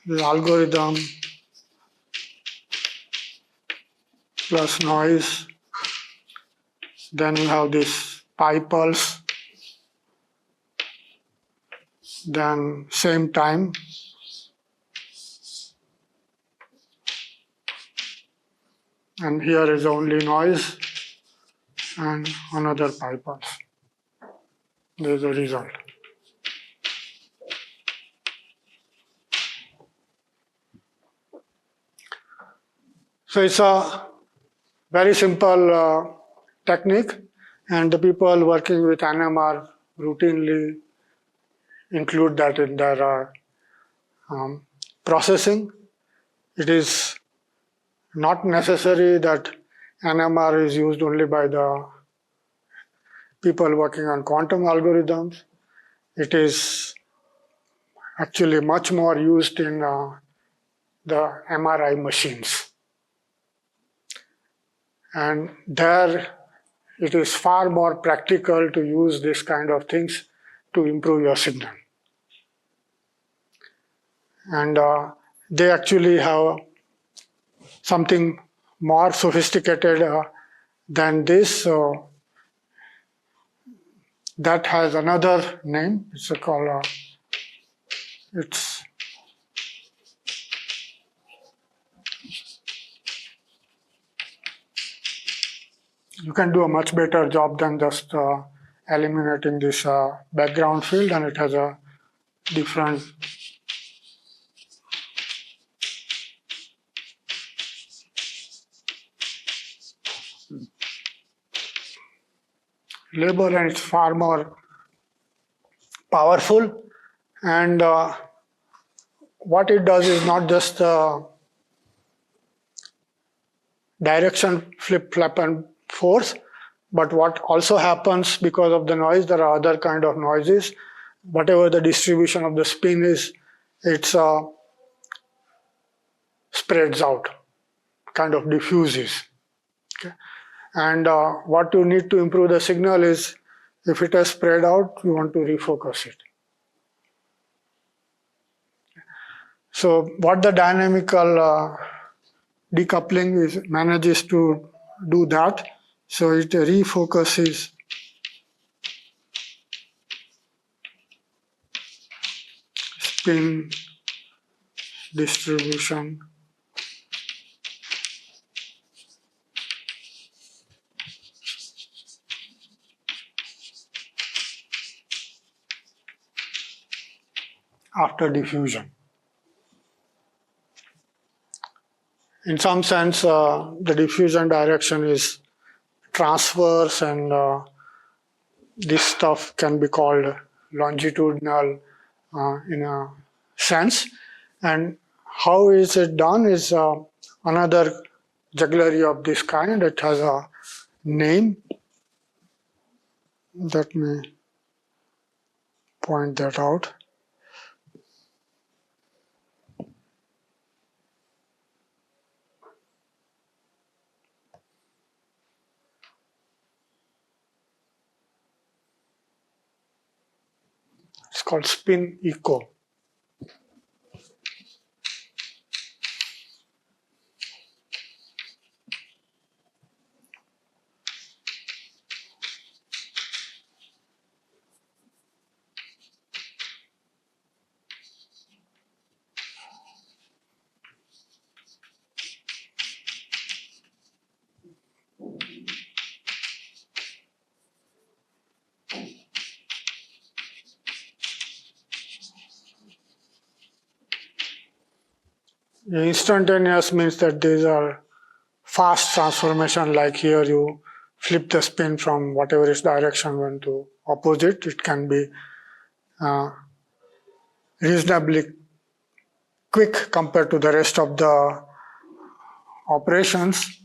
the algorithm plus noise. Then you have this pi pulse. Then same time. and here is only noise and another pi pulse. There is a result. So it's a very simple technique, and the people working with NMR routinely include that in their processing. It is not necessary that NMR is used only by the people working on quantum algorithms. It is actually much more used in the MRI machines. And there it is far more practical to use this kind of things to improve your signal. And they actually have something more sophisticated than this. So that has another name. It's called, you can do a much better job than just eliminating this background field, and it has a different label, and it's far more powerful. And what it does is not just direction flip, flap, and force, but what also happens because of the noise, there are other kind of noises. Whatever the distribution of the spin is, it spreads out, kind of diffuses. Okay? And what you need to improve the signal is, if it has spread out, you want to refocus it. So what the dynamical decoupling is, manages to do that. So it refocuses spin distribution after diffusion. In some sense, the diffusion direction is transverse, and this stuff can be called longitudinal in a sense. And how is it done is another jugglery of this kind. It has a name. Let me point that out. It's called spin echo. Instantaneous means that these are fast transformation, like here you flip the spin from whatever its direction went to opposite. It can be reasonably quick compared to the rest of the operations,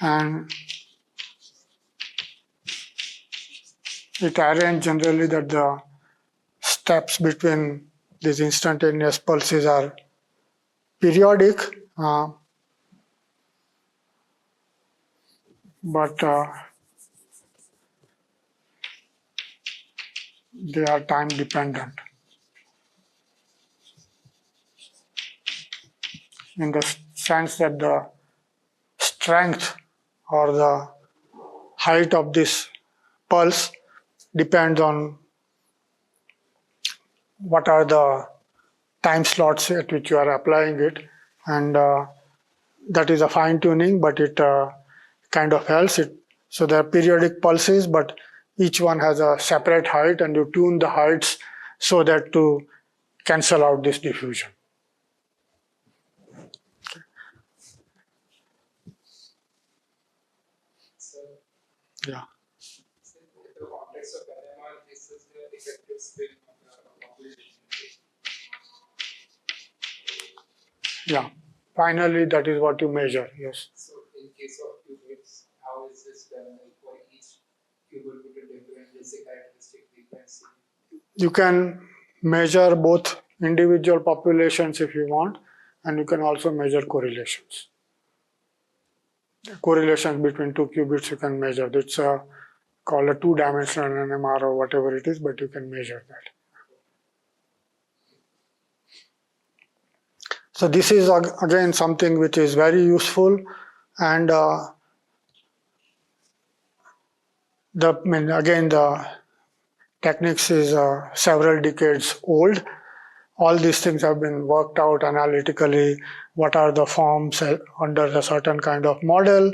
and it arranges generally that the steps between these instantaneous pulses are periodic, but they are time dependent, in the sense that the strength or the height of this pulse depends on what are the time slots at which you are applying it, and that is a fine tuning, but it kind of helps it. So there are periodic pulses, but each one has a separate height, and you tune the heights so that to cancel out this diffusion. So, Yeah. so in the context of NMR, this is the effective spin of the population. Yeah. Finally, that is what you measure. Yes. So in case of qubits, how is this done? Like for each qubit with a different, let's say, characteristic frequency. You can measure both individual populations if you want, and you can also measure correlations. Correlations between two qubits you can measure. It's called a two-dimensional NMR or whatever it is, but you can measure that. So this is again something which is very useful, and the techniques is several decades old. All these things have been worked out analytically. What are the forms under a certain kind of model,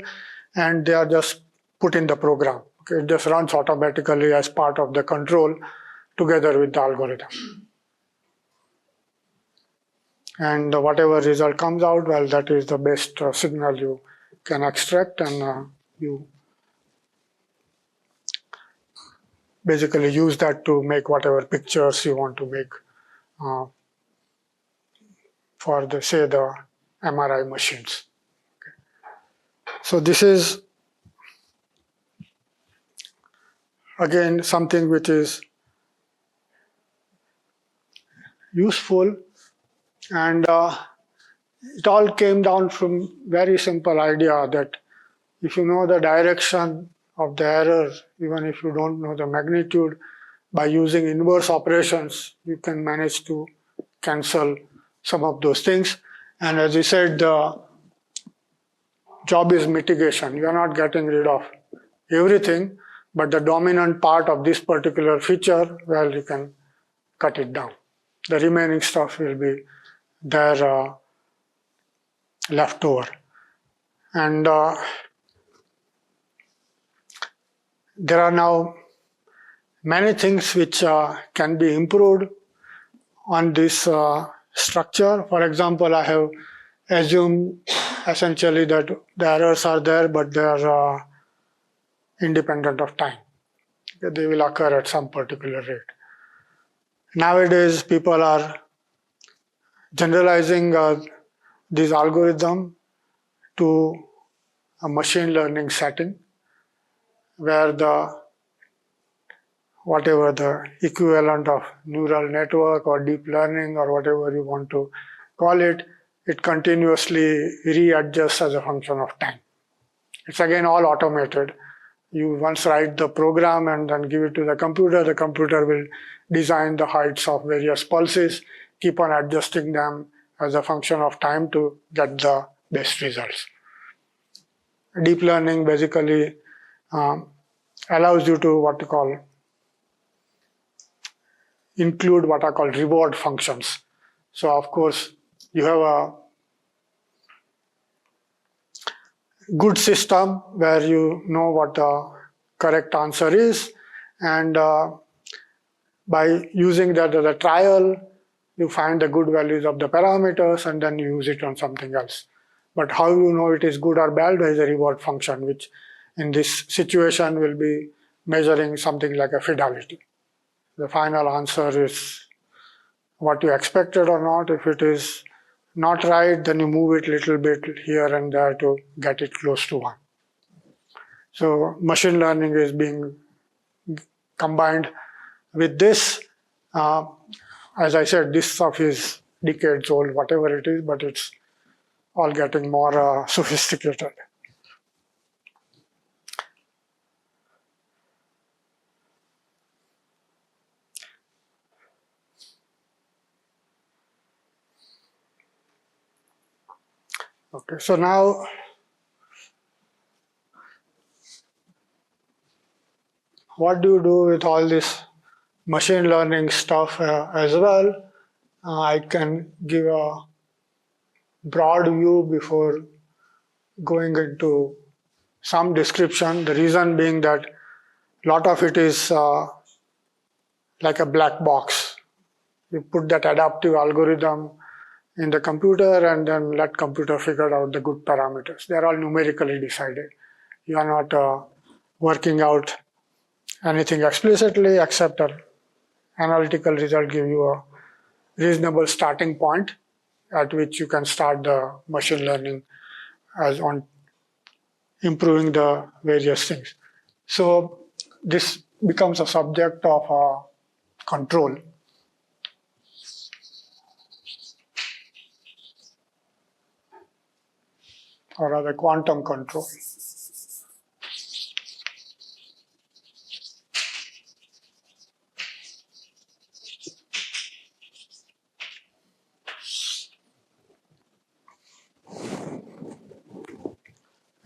and they are just put in the program. Okay, it just runs automatically as part of the control together with the algorithm. And whatever result comes out, well, that is the best signal you can extract, and you basically use that to make whatever pictures you want to make for the, say, the MRI machines. So this is again something which is useful, and it all came down from very simple idea that if you know the direction of the error, even if you don't know the magnitude, by using inverse operations, you can manage to cancel some of those things. And as we said, the job is mitigation. You are not getting rid of everything, but the dominant part of this particular feature, well, you can cut it down. The remaining stuff will be there left over. And there are now many things which can be improved on this structure. For example, I have assumed essentially that the errors are there, but they are independent of time. They will occur at some particular rate. Nowadays, people are generalizing this algorithm to a machine learning setting where whatever the equivalent of neural network or deep learning or whatever you want to call it, it continuously readjusts as a function of time. It's again all automated. You once write the program and then give it to the computer will design the heights of various pulses, keep on adjusting them as a function of time to get the best results. Deep learning basically allows you to what you call include what are called reward functions. So of course you have a good system where you know what the correct answer is, and by using that as a trial, you find the good values of the parameters and then you use it on something else. But how you know it is good or bad? There is a reward function, which in this situation will be measuring something like a fidelity. The final answer is what you expected or not. If it is not right, then you move it a little bit here and there to get it close to 1. So machine learning is being combined with this. As I said, this stuff is decades old, whatever it is, but it's all getting more sophisticated. Okay, so now what do you do with all this machine learning stuff as well? I can give a broad view before going into some description. The reason being that a lot of it is like a black box. You put that adaptive algorithm in the computer and then let computer figure out the good parameters. They are all numerically decided. You are not working out anything explicitly except an analytical result give you a reasonable starting point at which you can start the machine learning as on improving the various things. So this becomes a subject of control. Or rather quantum control.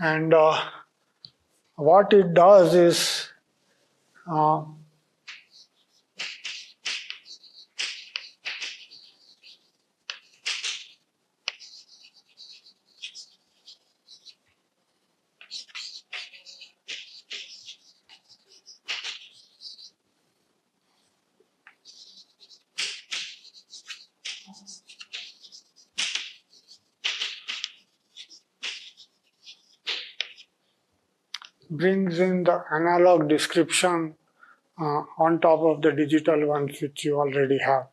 And what it does is brings in the analog description on top of the digital ones which you already have.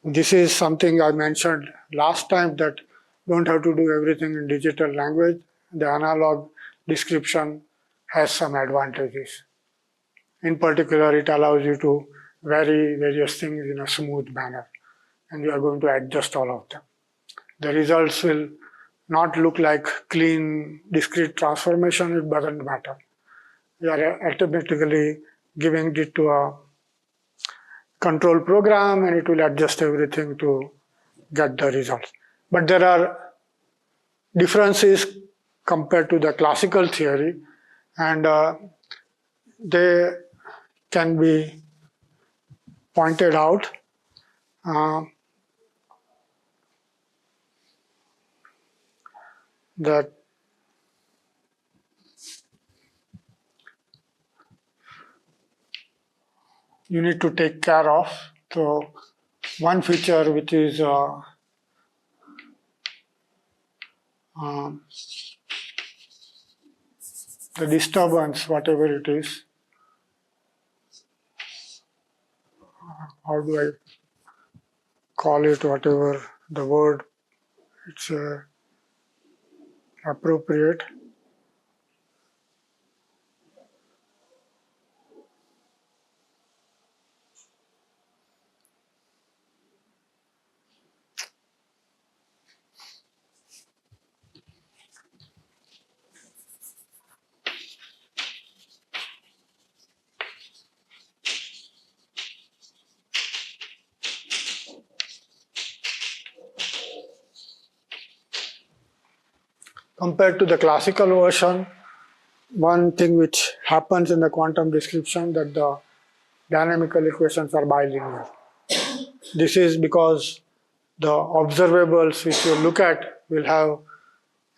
This is something I mentioned last time, that don't have to do everything in digital language. The analog description has some advantages. In particular, it allows you to vary various things in a smooth manner, and you are going to adjust all of them. The results will not look like clean, discrete transformation. It doesn't matter. You are automatically giving it to a control program and it will adjust everything to get the results. But there are differences compared to the classical theory, and they can be pointed out. That you need to take care of. So one feature which is the disturbance, whatever it is. How do I call it, whatever the word, it's appropriate. Compared to the classical version, one thing which happens in the quantum description that the dynamical equations are bilinear. This is because the observables which you look at will have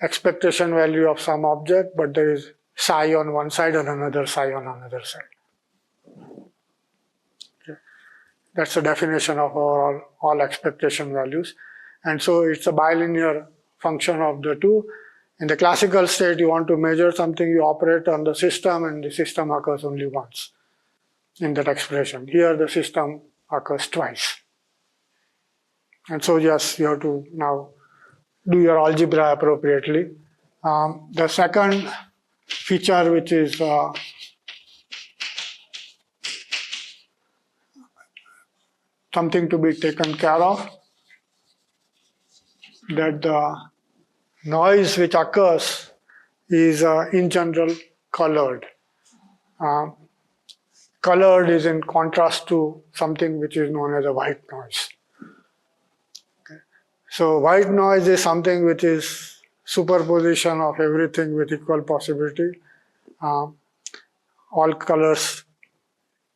expectation value of some object, but there is psi on one side and another psi on another side. Okay. That's the definition of all expectation values. And so it's a bilinear function of the two. In the classical state, you want to measure something, you operate on the system, and the system occurs only once in that expression. Here, the system occurs twice. And so, yes, you have to now do your algebra appropriately. The second feature, which is something to be taken care of, that the noise which occurs is in general colored. Colored is in contrast to something which is known as a white noise. Okay. So white noise is something which is superposition of everything with equal possibility. All colors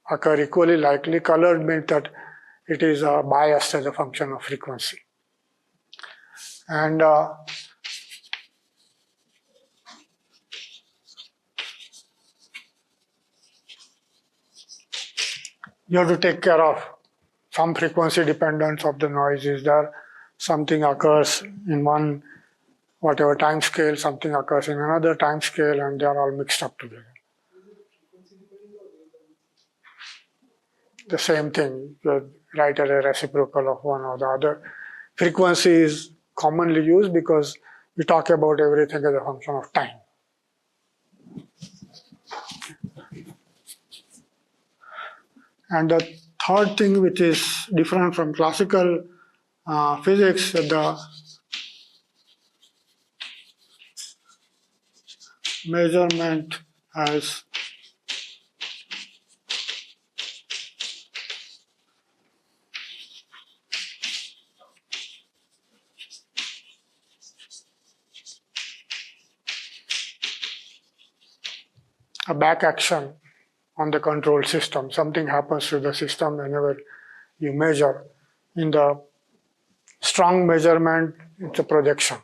occur equally likely. Colored means that it is biased as a function of frequency. And you have to take care of some frequency dependence of the noise. Is there something occurs in one whatever time scale, something occurs in another time scale, and they are all mixed up together. The same thing, you write as a reciprocal of one or the other. Frequency is commonly used because we talk about everything as a function of time. And the third thing which is different from classical physics, the measurement has a back action on the control system. Something happens to the system whenever you measure. In the strong measurement, it's a projection.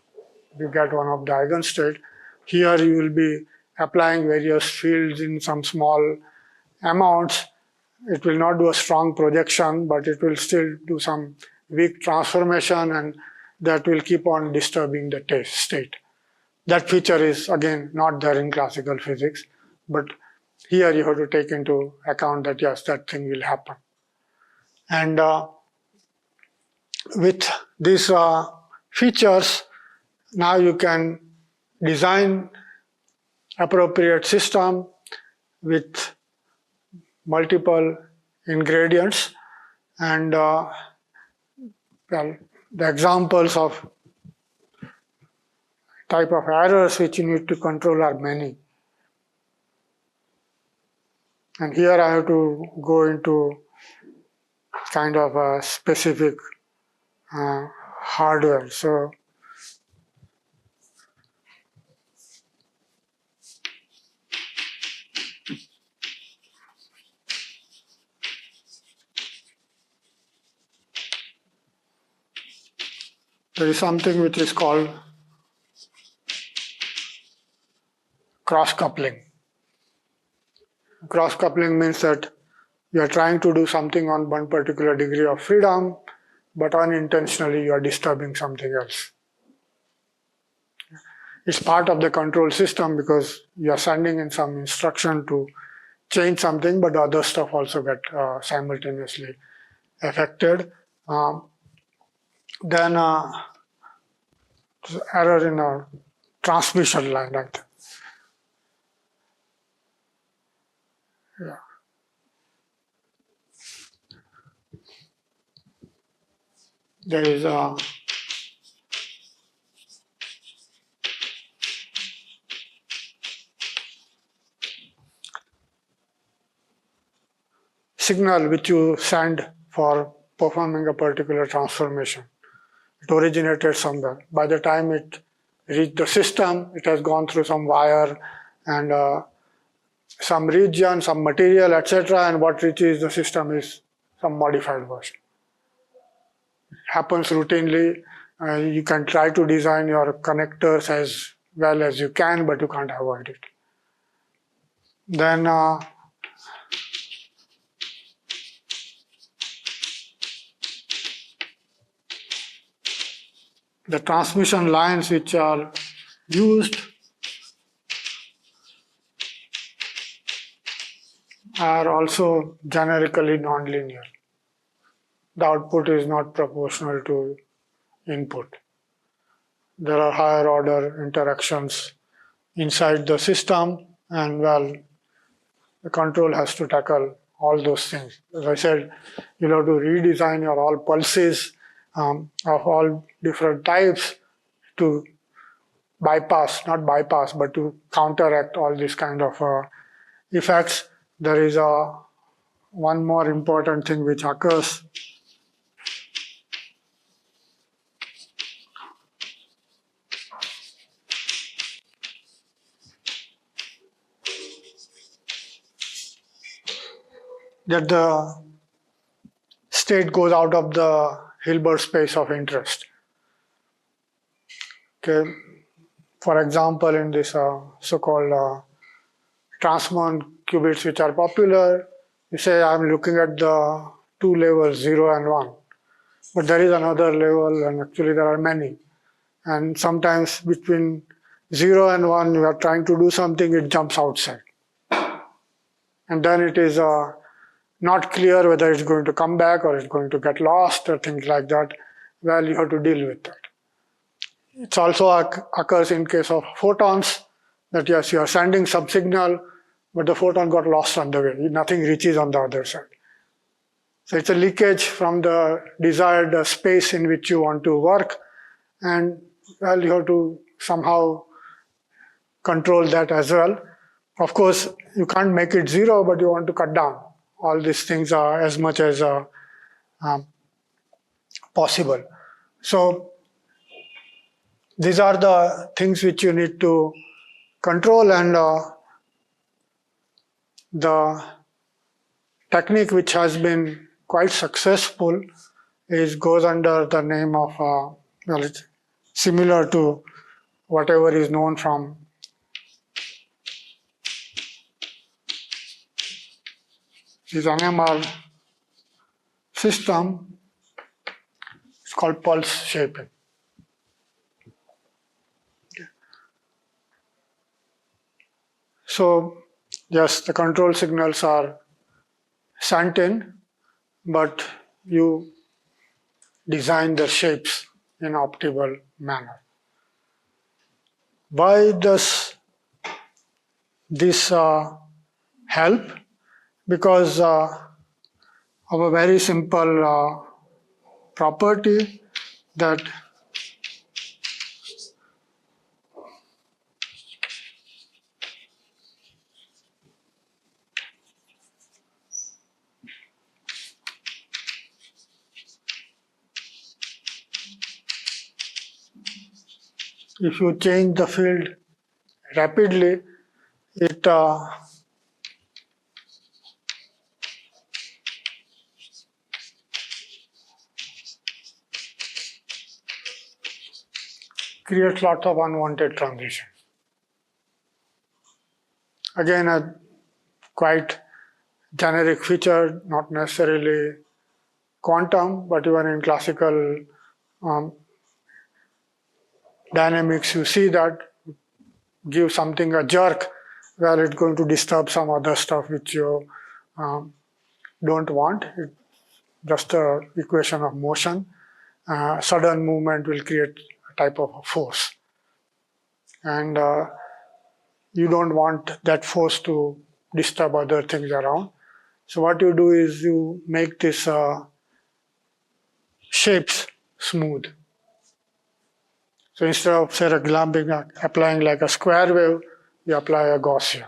You get one of the eigenstate. Here you will be applying various fields in some small amounts. It will not do a strong projection, but it will still do some weak transformation, and that will keep on disturbing the state. That feature is again not there in classical physics, but here you have to take into account that yes, that thing will happen. And with these features, now you can design appropriate system with multiple ingredients, and well, the examples of type of errors which you need to control are many. And here I have to go into kind of a specific hardware. So there is something which is called cross-coupling. Cross-coupling means that you are trying to do something on one particular degree of freedom, but unintentionally you are disturbing something else. It's part of the control system because you are sending in some instruction to change something, but the other stuff also get simultaneously affected. Then error in a transmission line, right? Yeah. There is a signal which you send for performing a particular transformation. It originated somewhere. By the time it reached the system, it has gone through some wire and some region, some material, etc. And what reaches the system is some modified version. It happens routinely. You can try to design your connectors as well as you can, but you can't avoid it. Then the transmission lines which are used are also generically nonlinear. The output is not proportional to input. There are higher order interactions inside the system, and well, the control has to tackle all those things. As I said, you'll have to redesign your all pulses of all different types to bypass, not bypass, but to counteract all these kind of effects. There is one more important thing which occurs. That the state goes out of the Hilbert space of interest. Okay. For example, in this so-called Transmon qubits which are popular, You say I'm looking at the two levels, 0 and 1, but there is another level, and actually there are many. And sometimes between 0 and 1, you are trying to do something, it jumps outside. And then it is not clear whether it's going to come back or it's going to get lost or things like that. Well, you have to deal with that. It also occurs in case of photons, that yes, you are sending some signal, but the photon got lost on the way. Nothing reaches on the other side. So it's a leakage from the desired space in which you want to work, and well, you have to somehow control that as well. Of course, you can't make it 0, but you want to cut down all these things as much as possible. So these are the things which you need to control, and the technique which has been quite successful goes under the name of, well, it's similar to whatever is known from this NMR system. It's called pulse shaping. So yes, the control signals are sent in, but you design the shapes in optimal manner. Why does this help? Because of a very simple property that if you change the field rapidly, it creates lots of unwanted transitions. Again, a quite generic feature, not necessarily quantum, but even in classical dynamics, you see that give something a jerk, where it's going to disturb some other stuff which you don't want. It's just an equation of motion. Sudden movement will create a type of a force. And you don't want that force to disturb other things around. So what you do is you make these shapes smooth. So instead of, say, applying like a square wave, you apply a Gaussian.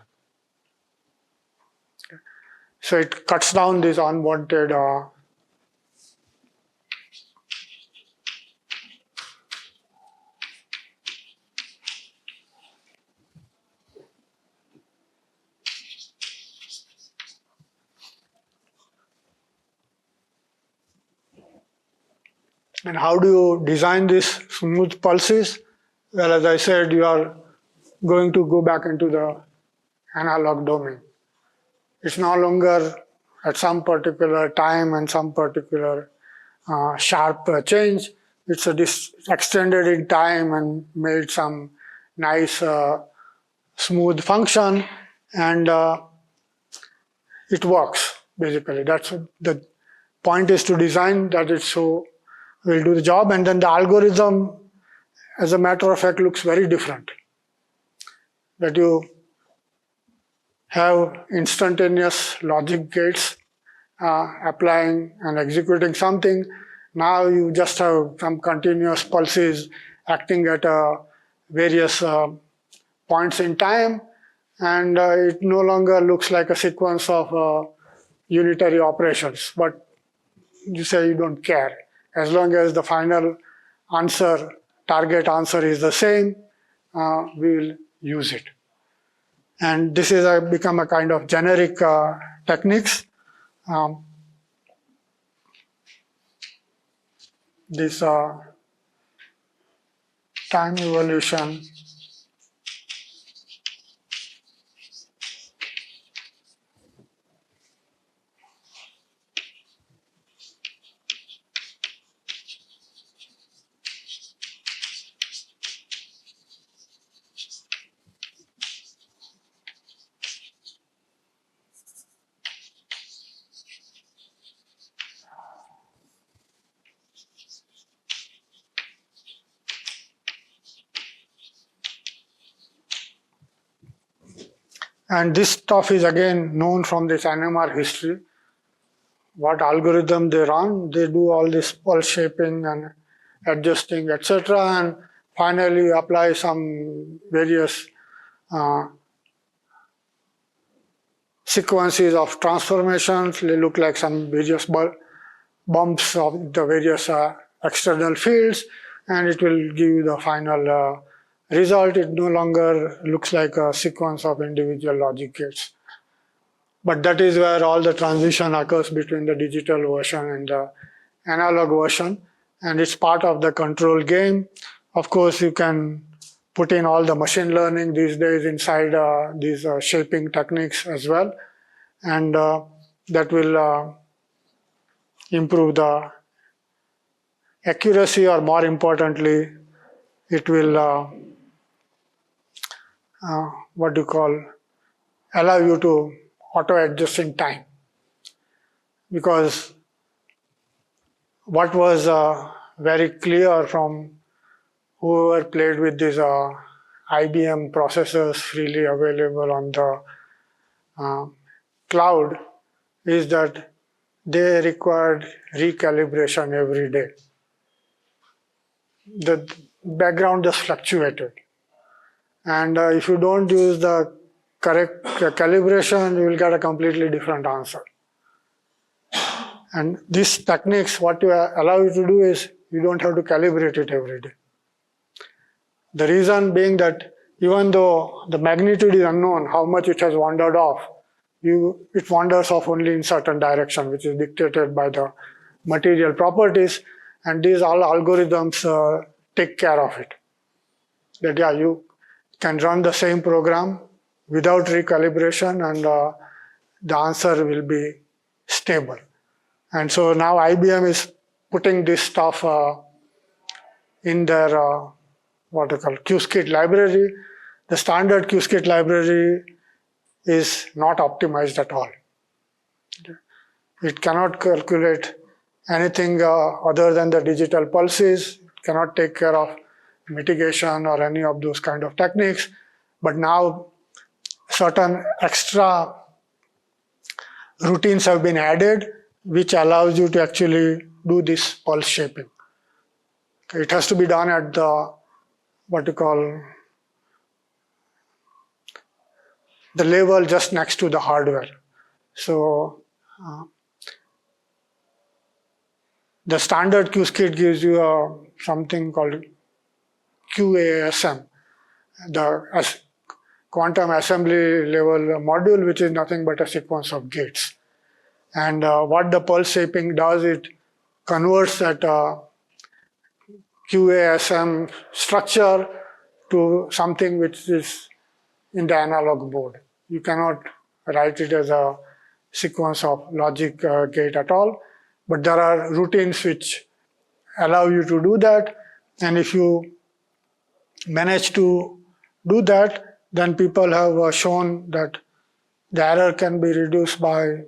So it cuts down this unwanted And how do you design these smooth pulses? Well, as I said, you are going to go back into the analog domain. It's no longer at some particular time and some particular sharp change. It's extended in time and made some nice smooth function, and it works basically. That's what the point is, to design that it so will do the job, and then the algorithm, as a matter of fact, looks very different. That you have instantaneous logic gates applying and executing something. Now you just have some continuous pulses acting at various points in time, and it no longer looks like a sequence of unitary operations. But you say you don't care. As long as the final answer, target answer is the same, we will use it. And this is become a kind of generic techniques. This time evolution And this stuff is again known from this NMR history. What algorithm they run, they do all this pulse shaping and adjusting, etc. And finally apply some various sequences of transformations. They look like some various bumps of the various external fields, and it will give you the final result. It no longer looks like a sequence of individual logic gates. But that is where all the transition occurs between the digital version and the analog version, and it's part of the control game. Of course, you can put in all the machine learning these days inside these shaping techniques as well, and that will improve the accuracy, or more importantly, it will what do you call, allow you to auto-adjust in time. Because what was very clear from whoever played with these IBM processors freely available on the cloud is that they required recalibration every day. The background just fluctuated. And if you don't use the correct calibration, you will get a completely different answer. And these techniques, what you allow you to do is you don't have to calibrate it every day. The reason being that even though the magnitude is unknown, how much it has wandered off, it wanders off only in certain direction, which is dictated by the material properties, and these all algorithms take care of it. That yeah, you can run the same program without recalibration, and the answer will be stable. And so now IBM is putting this stuff in their what they call QSKIT library. The standard QSKIT library is not optimized at all. It cannot calculate anything other than the digital pulses. It cannot take care of mitigation or any of those kind of techniques. But now certain extra routines have been added which allows you to actually do this pulse shaping. It has to be done at the what you call the level just next to the hardware. So the standard QSKIT gives you something called QASM, the quantum assembly level module, which is nothing but a sequence of gates. And what the pulse shaping does, it converts that QASM structure to something which is in the analog mode. You cannot write it as a sequence of logic gate at all, but there are routines which allow you to do that. And if you manage to do that, then people have shown that the error can be reduced by,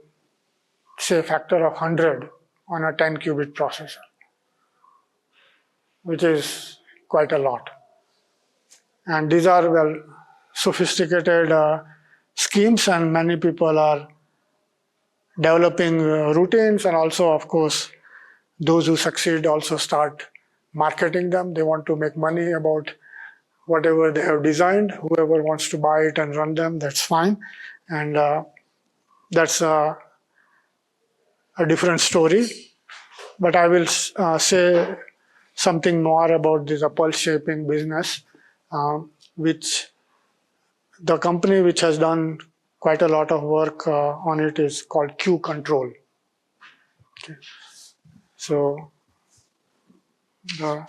say, a factor of 100 on a 10 qubit processor, which is quite a lot. And these are, well, sophisticated schemes, and many people are developing routines, and also, of course, those who succeed also start marketing them. They want to make money about whatever they have designed. Whoever wants to buy it and run them, that's fine. And that's a different story. But I will say something more about this pulse shaping business, which the company which has done quite a lot of work on it is called Q Control. Okay. So the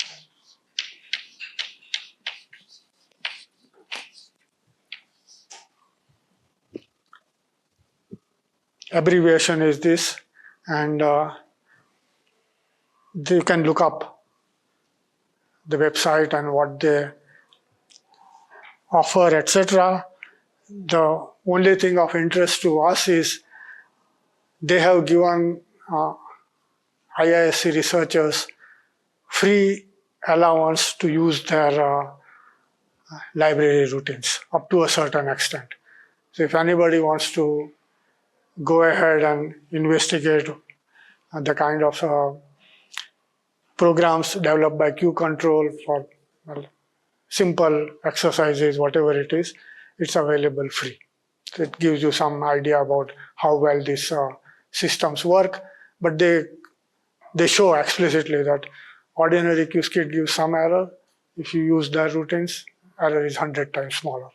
abbreviation is this, and you can look up the website and what they offer, etc. The only thing of interest to us is they have given IISc researchers free allowance to use their library routines up to a certain extent. So if anybody wants to go ahead and investigate the kind of programs developed by Q control for well, simple exercises, whatever it is, it's available free. So it gives you some idea about how well these systems work, but they show explicitly that ordinary Qiskit gives some error. If you use their routines, error is 100 times smaller.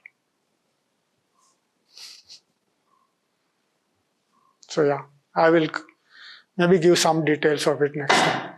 So yeah, I will maybe give some details of it next time.